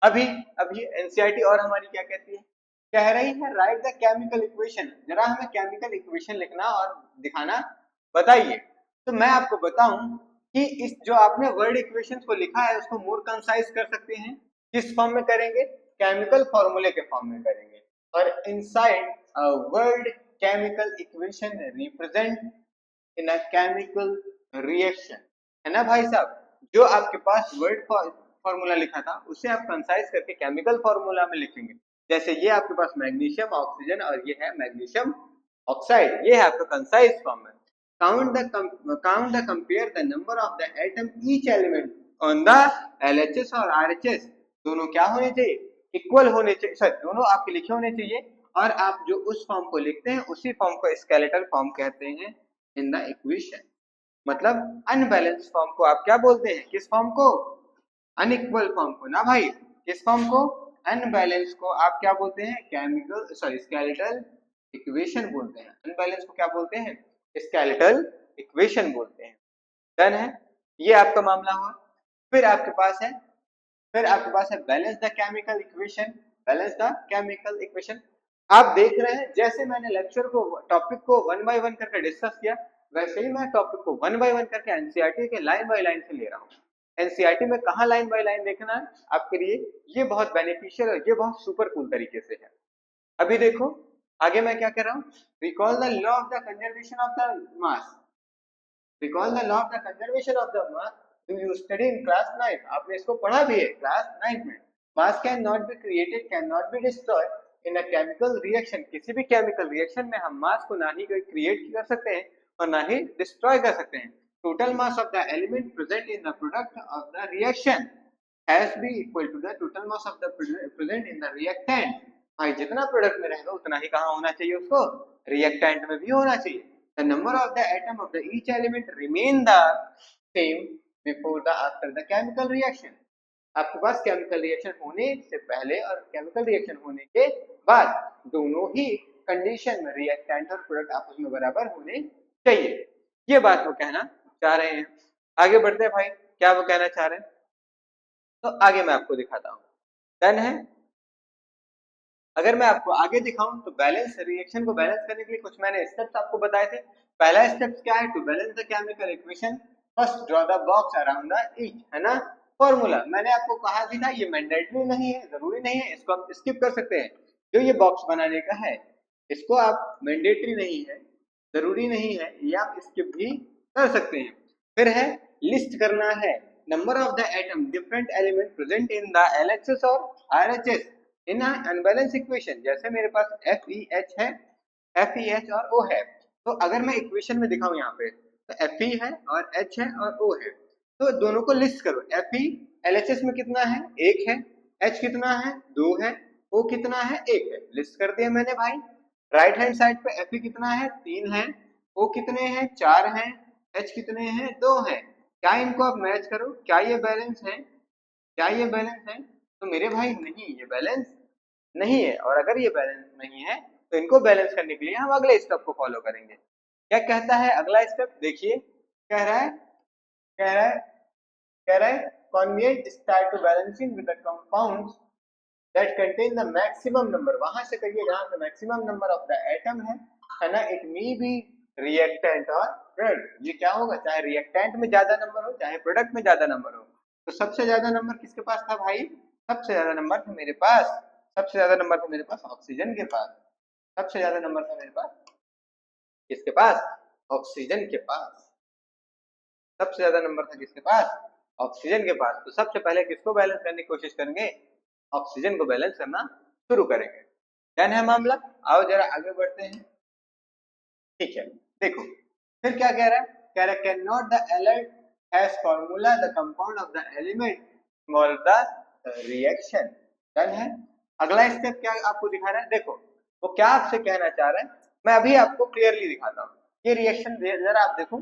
अभी अभी एनसीईआरटी और हमारी क्या कहती है, कह रही है राइट द केमिकल इक्वेशन। जरा हमें केमिकल इक्वेशन लिखना और दिखाना बताइए। तो मैं आपको बताऊं कि इस जो आपने वर्ड इक्वेशन को लिखा है उसको मोर कंसाइज कर सकते हैं। किस फॉर्म में करेंगे, केमिकल फॉर्मूले के फॉर्म में करेंगे। और inside a word chemical equation represent in a chemical reaction, है ना भाई साहब। जो आपके पास वर्ड फॉर्मूला लिखा था उसे आप कंसाइज करके केमिकल फॉर्मूला में लिखेंगे। जैसे ये आपके पास मैग्नीशियम ऑक्सीजन और ये है मैग्नीशियम ऑक्साइड, ये है आपका कंसाइज फॉर्म में। count the compare the number of the atom each element on the LHS और RHS, दोनों क्या होने चाहिए, इक्वल होने चाहिए, सर दोनों आपके लिखे होने चाहिए। और आप जो उस फॉर्म को लिखते हैं उसी फॉर्म को स्केलेटल फॉर्म कहते हैं इन द इक्वेशन। मतलब अनबैलेंस फॉर्म को आप क्या बोलते हैं, किस फॉर्म को, अनइक्वल फॉर्म को ना भाई। किस फॉर्म को, अनबैलेंस को आप क्या बोलते हैं, केमिकल सॉरी स्केलेटल इक्वेशन बोलते हैं। अनबैलेंस को क्या बोलते हैं, स्केलेटल इक्वेशन बोलते हैं। डन है, ये आपका मामला हुआ। फिर आपके पास है balance the chemical equation. Balance the chemical equation आप देख रहे हैं, जैसे मैंने लेक्चर को टॉपिक को वन बाय वन करके डिस्कस किया वैसे ही मैं टॉपिक को वन बाय वन करके एनसीईआरटी के लाइन बाय लाइन से ले रहा हूँ। एनसीईआरटी में कहाँ लाइन बाय लाइन देखना है आपके लिए, ये बहुत बेनिफिशियल और ये बहुत सुपर कूल तरीके से है। अभी देखो आगे मैं क्या कर रहा हूँ, recall the law of the conservation of the mass. Recall the law of the conservation of the mass, do you study in class 9, आपने इसको पढ़ा भी है क्लास 9 में। मास can not be created, can not be destroyed in a chemical reaction. किसी भी केमिकल रिएक्शन में हम मास को ना ही क्रिएट कर सकते हैं और ना ही डिस्ट्रॉय कर सकते हैं। Total mass of the element present in the product of the reaction has be equal to the total mass of the present in the reactant. भाई जितना प्रोडक्ट में रहेगा उतना ही कहाँ होना चाहिए, उसको रिएक्टेंट में भी होना चाहिए। The number of the atom of the each element remain the same before the after the chemical reaction। आपके पास केमिकल रिएक्शन होने से पहले और केमिकल रिएक्शन होने के बाद दोनों ही कंडीशन में रिएक्टेंट और प्रोडक्ट आपस में बराबर होने चाहिए। ये बात वो कहना चाह रहे हैं। आगे बढ़ते हैं भाई, क्या वो कहना चाह रहे हैं, तो आगे मैं आपको दिखाता हूँ। डन है, अगर मैं आपको आगे दिखाऊं तो बैलेंस रिएक्शन को बैलेंस करने के लिए कुछ मैंने स्टेप्स आपको बताए थे। पहला स्टेप क्या है, to balance the chemical equation first draw the box around the each, है ना फॉर्मूला। मैंने आपको कहा भी था ये मैंडेटरी नहीं है, जरूरी नहीं है, इसको आप स्किप कर सकते हैं। जो ये बॉक्स बनाने का है इसको आप मैंडेटरी नहीं है, जरूरी नहीं है, ये आप स्किप भी कर सकते हैं। फिर है लिस्ट करना है number of the atom different element present in the LHS और आरएचएस इन अनबैलेंस इक्वेशन। जैसे मेरे पास FeH है, FeH और O है, तो अगर मैं इक्वेशन में दिखाऊं यहाँ पे तो Fe है और H है और O है, तो दोनों को लिस्ट करो। Fe LHS में कितना है, 1 है, H कितना है, 2 है, O कितना है, 1 है, लिस्ट कर दिया मैंने भाई। राइट हैंड साइड पे Fe कितना है, 3 है, O कितने हैं, 4 हैं, H कितने हैं, 2 हैं। क्या इनको आप मैच करो, क्या ये बैलेंस है, क्या ये बैलेंस है, तो मेरे भाई नहीं, ये बैलेंस नहीं है। और अगर ये बैलेंस नहीं है तो इनको बैलेंस करने के लिए हम अगले स्टेप को फॉलो करेंगे। क्या कहता है अगला स्टेप, देखिए कह रहा है कह रहा है कह रहा है conjugate start to balancing with the compounds that contain the maximum number, वहां से करिए जहां पे maximum number of the atom है ना। इट मे बी रिएक्टेंट और प्रोडक्ट, ये क्या होगा, चाहे रिएक्टेंट में ज्यादा नंबर हो चाहे प्रोडक्ट में ज्यादा नंबर हो। तो सबसे ज्यादा नंबर किसके पास था भाई, सबसे ज्यादा नंबर था मेरे पास, सबसे ज्यादा नंबर था मेरे पास ऑक्सीजन के पास, सबसे ज्यादा नंबर था मेरे पास किसके पास, ऑक्सीजन के पास। सबसे ज्यादा नंबर था किसके पास, ऑक्सीजन के पास। तो सबसे पहले किसको बैलेंस करने की कोशिश करेंगे, ऑक्सीजन को बैलेंस करना शुरू करेंगे। डन है मामला, आओ जरा आगे बढ़ते हैं। ठीक है, देखो फिर क्या कह रहा है, कह रहा है can not the alert has formula the compound of the element small the reaction. Done है। अगला स्टेप क्या आपको दिखा रहा है, देखो वो क्या आपसे कहना चाह रहा है, मैं अभी आपको क्लियरली दिखाता हूँ। ये रिएक्शन जरा आप देखो,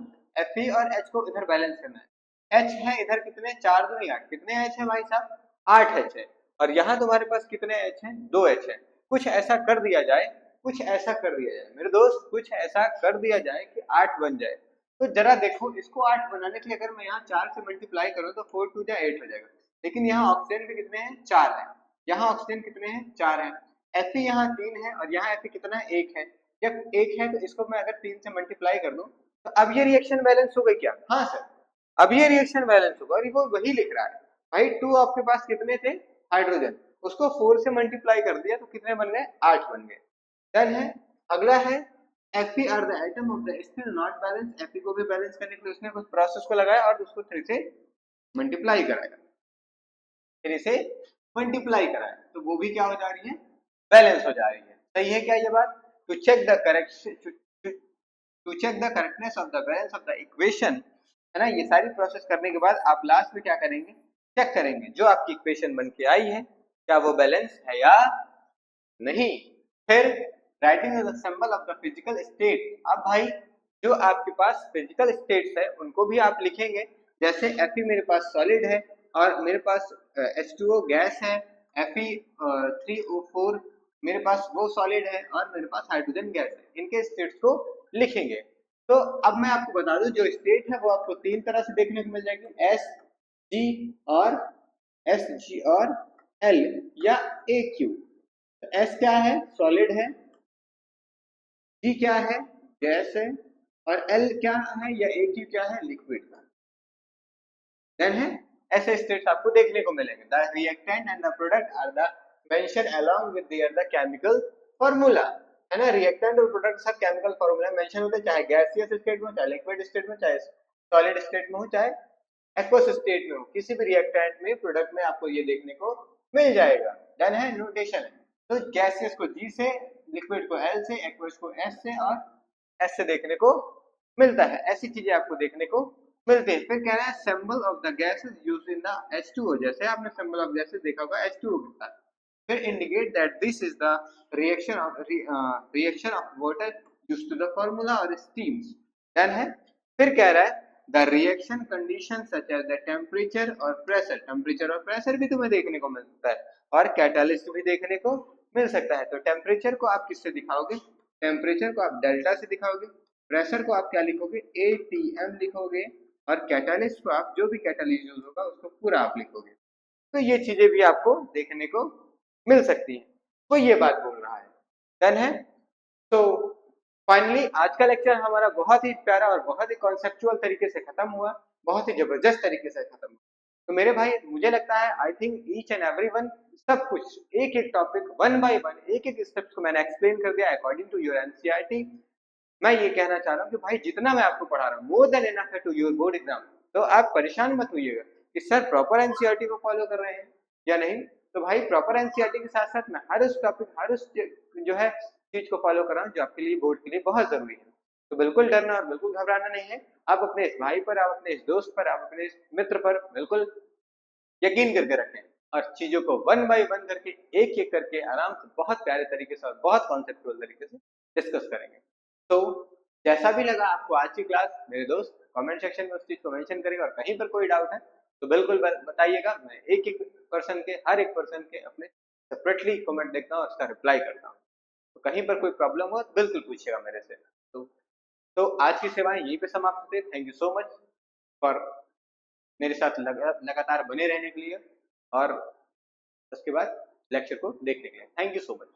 Fe और H को इधर बैलेंस करना है। H है इधर कितने, 4 दूनी 8, कितने H है भाई साहब, 8 H है। और यहाँ तुम्हारे पास कितने H है, 2 H है। कुछ ऐसा कर दिया जाए, कुछ ऐसा कर दिया जाए मेरे दोस्त, कुछ ऐसा कर दिया जाए कि 8 बन जाए। तो जरा देखो, इसको 8 बनाने के लिए अगर मैं यहाँ 4 से मल्टीप्लाई करूँ तो 4 2 8 हो जाएगा। लेकिन यहाँ ऑक्सीजन भी कितने हैं, 4 है। यहाँ ऑक्सीजन कितने हैं, 4 है। Fe यहाँ 3 है और यहाँ Fe कितना है, 1 है। जब 1 है तो इसको मैं अगर 3 से मल्टीप्लाई कर दूं तो अब ये रिएक्शन बैलेंस हो गई क्या, हाँ सर, अब ये रिएक्शन बैलेंस होगा। और वो वही लिख रहा है भाई, 2 आपके पास कितने थे हाइड्रोजन, उसको 4 से मल्टीप्लाई कर दिया तो कितने बन गए, 8 बन गए। डन है। अगला है Fe are the item of the still not balance. Fe को भी बैलेंस करने के लिए उसने कुछ प्रोसेस को लगाया और उसको 3 से मल्टीप्लाई कराया, फिर इसे मल्टीप्लाई कराया, तो वो भी क्या हो जा रही है, बैलेंस हो जा रही है। सही है क्या ये बात। To check the correction, to check the correctness of the balance of the equation, है ना। ये सारी प्रोसेस करने के बाद आप लास्ट में क्या करेंगे, चेक करेंगे जो आपकी इक्वेशन बन के आई है क्या वो बैलेंस है या नहीं। फिर writing the symbol of the physical state. अब भाई जो आपके पास फिजिकल स्टेट्स है उनको भी आप लिखेंगे। जैसे Fe मेरे पास सॉलिड है और मेरे पास H2O गैस है, Fe3O4 मेरे पास वो सॉलिड है और मेरे पास हाइड्रोजन गैस है, इनके स्टेट्स को लिखेंगे। तो अब मैं आपको बता दूं जो स्टेट है वो आपको 3 तरह से देखने को मिल जाएगी, SG और L या AQ। S क्या है, सॉलिड है, G क्या है, गैस है, और L क्या है या AQ क्या है, लिक्विड का। देन है ऐसे स्टेट्स आपको देखने को मिलेंगे। The reactant and the product are the mention along with their the chemical formula, है ना। रिएक्टेंट और प्रोडक्ट सब केमिकल फार्मूला मेंशन होते हैं, चाहे गैसियस स्टेट में, चाहे लिक्विड स्टेट में, चाहे सॉलिड स्टेट में हो, चाहे एक्वस स्टेट में हो, किसी भी रिएक्टेंट में प्रोडक्ट में आपको ये देखने को मिल जाएगा। डन है, नोटेशन है। तो गैसियस को G से, लिक्विड को L से, एक्वस को S से और S से देखने को मिलता है। ऐसी चीजें आपको देखने को मिलते हैं। फिर कह रहा है symbol of the gases used in the H2O, जैसे आपने सिंबल ऑफ गैसेस देखा होगा H2O के साथ। फिर indicate that this is the reaction of water used to the formula और स्टीम्स। डन है। फिर कह रहा है the reaction condition such as the temperature और प्रेशर, टेम्परेचर और प्रेशर भी तुम्हें देखने को मिल सकता है और कैटालिस्ट भी देखने को मिल सकता है। तो टेम्परेचर को आप किससे दिखाओगे, टेम्परेचर को आप डेल्टा से दिखाओगे, प्रेशर को आप क्या लिखोगे, ATM लिखोगे, और कैटालिस्ट को आप जो भी कैटालिस्ट यूज होगा उसको पूरा आप लिखोगे। तो ये चीजें भी आपको देखने को मिल सकती है। वो ये बात बोल रहा है। डन है। तो फाइनली आज का लेक्चर हमारा बहुत ही प्यारा और बहुत ही कॉन्सेप्चुअल तरीके से खत्म हुआ, बहुत ही जबरदस्त तरीके से खत्म हुआ। तो मेरे भाई मुझे लगता है I think each and everyone सब कुछ एक एक टॉपिक वन बाय वन एक एक स्टेप्स को मैंने एक्सप्लेन कर दिया अकॉर्डिंग टू योर एनसीईआरटी। मैं ये कहना चाह रहा हूँ कि भाई जितना मैं आपको पढ़ा रहा हूँ मोर देन इनफ है टू योर बोर्ड एग्जाम। तो आप परेशान मत होइएगा कि सर प्रॉपर एनसीईआरटी को फॉलो कर रहे हैं या नहीं। तो भाई प्रॉपर एनसीईआरटी के साथ साथ मैं हर उस टॉपिक, हर उस जो है चीज को फॉलो कर रहा हूँ जो आपके लिए बोर्ड के लिए बहुत जरूरी है। तो बिल्कुल डरना और बिल्कुल घबराना नहीं है। आप अपने इस भाई पर, आप अपने इस दोस्त पर, आप अपने इस मित्र पर बिल्कुल यकीन करके रखें और चीजों को वन बाय वन करके एक एक करके आराम से बहुत प्यारे तरीके से और बहुत कॉन्सेप्चुअल तरीके से डिस्कस करेंगे। तो जैसा भी लगा आपको आज की क्लास मेरे दोस्त कमेंट सेक्शन में उस चीज को मेंशन करेंगे, और कहीं पर कोई डाउट है तो बिल्कुल बताइएगा। मैं एक एक पर्सन के, हर एक पर्सन के अपने सेपरेटली कमेंट देखता हूँ और उसका रिप्लाई करता हूँ। तो कहीं पर कोई प्रॉब्लम हो तो बिल्कुल पूछिएगा मेरे से। तो आज की सेवाएं यहीं पे समाप्त होती है। Thank you so much for मेरे साथ लगातार बने रहने के लिए और उसके बाद लेक्चर को देखने के लिए। Thank you so much.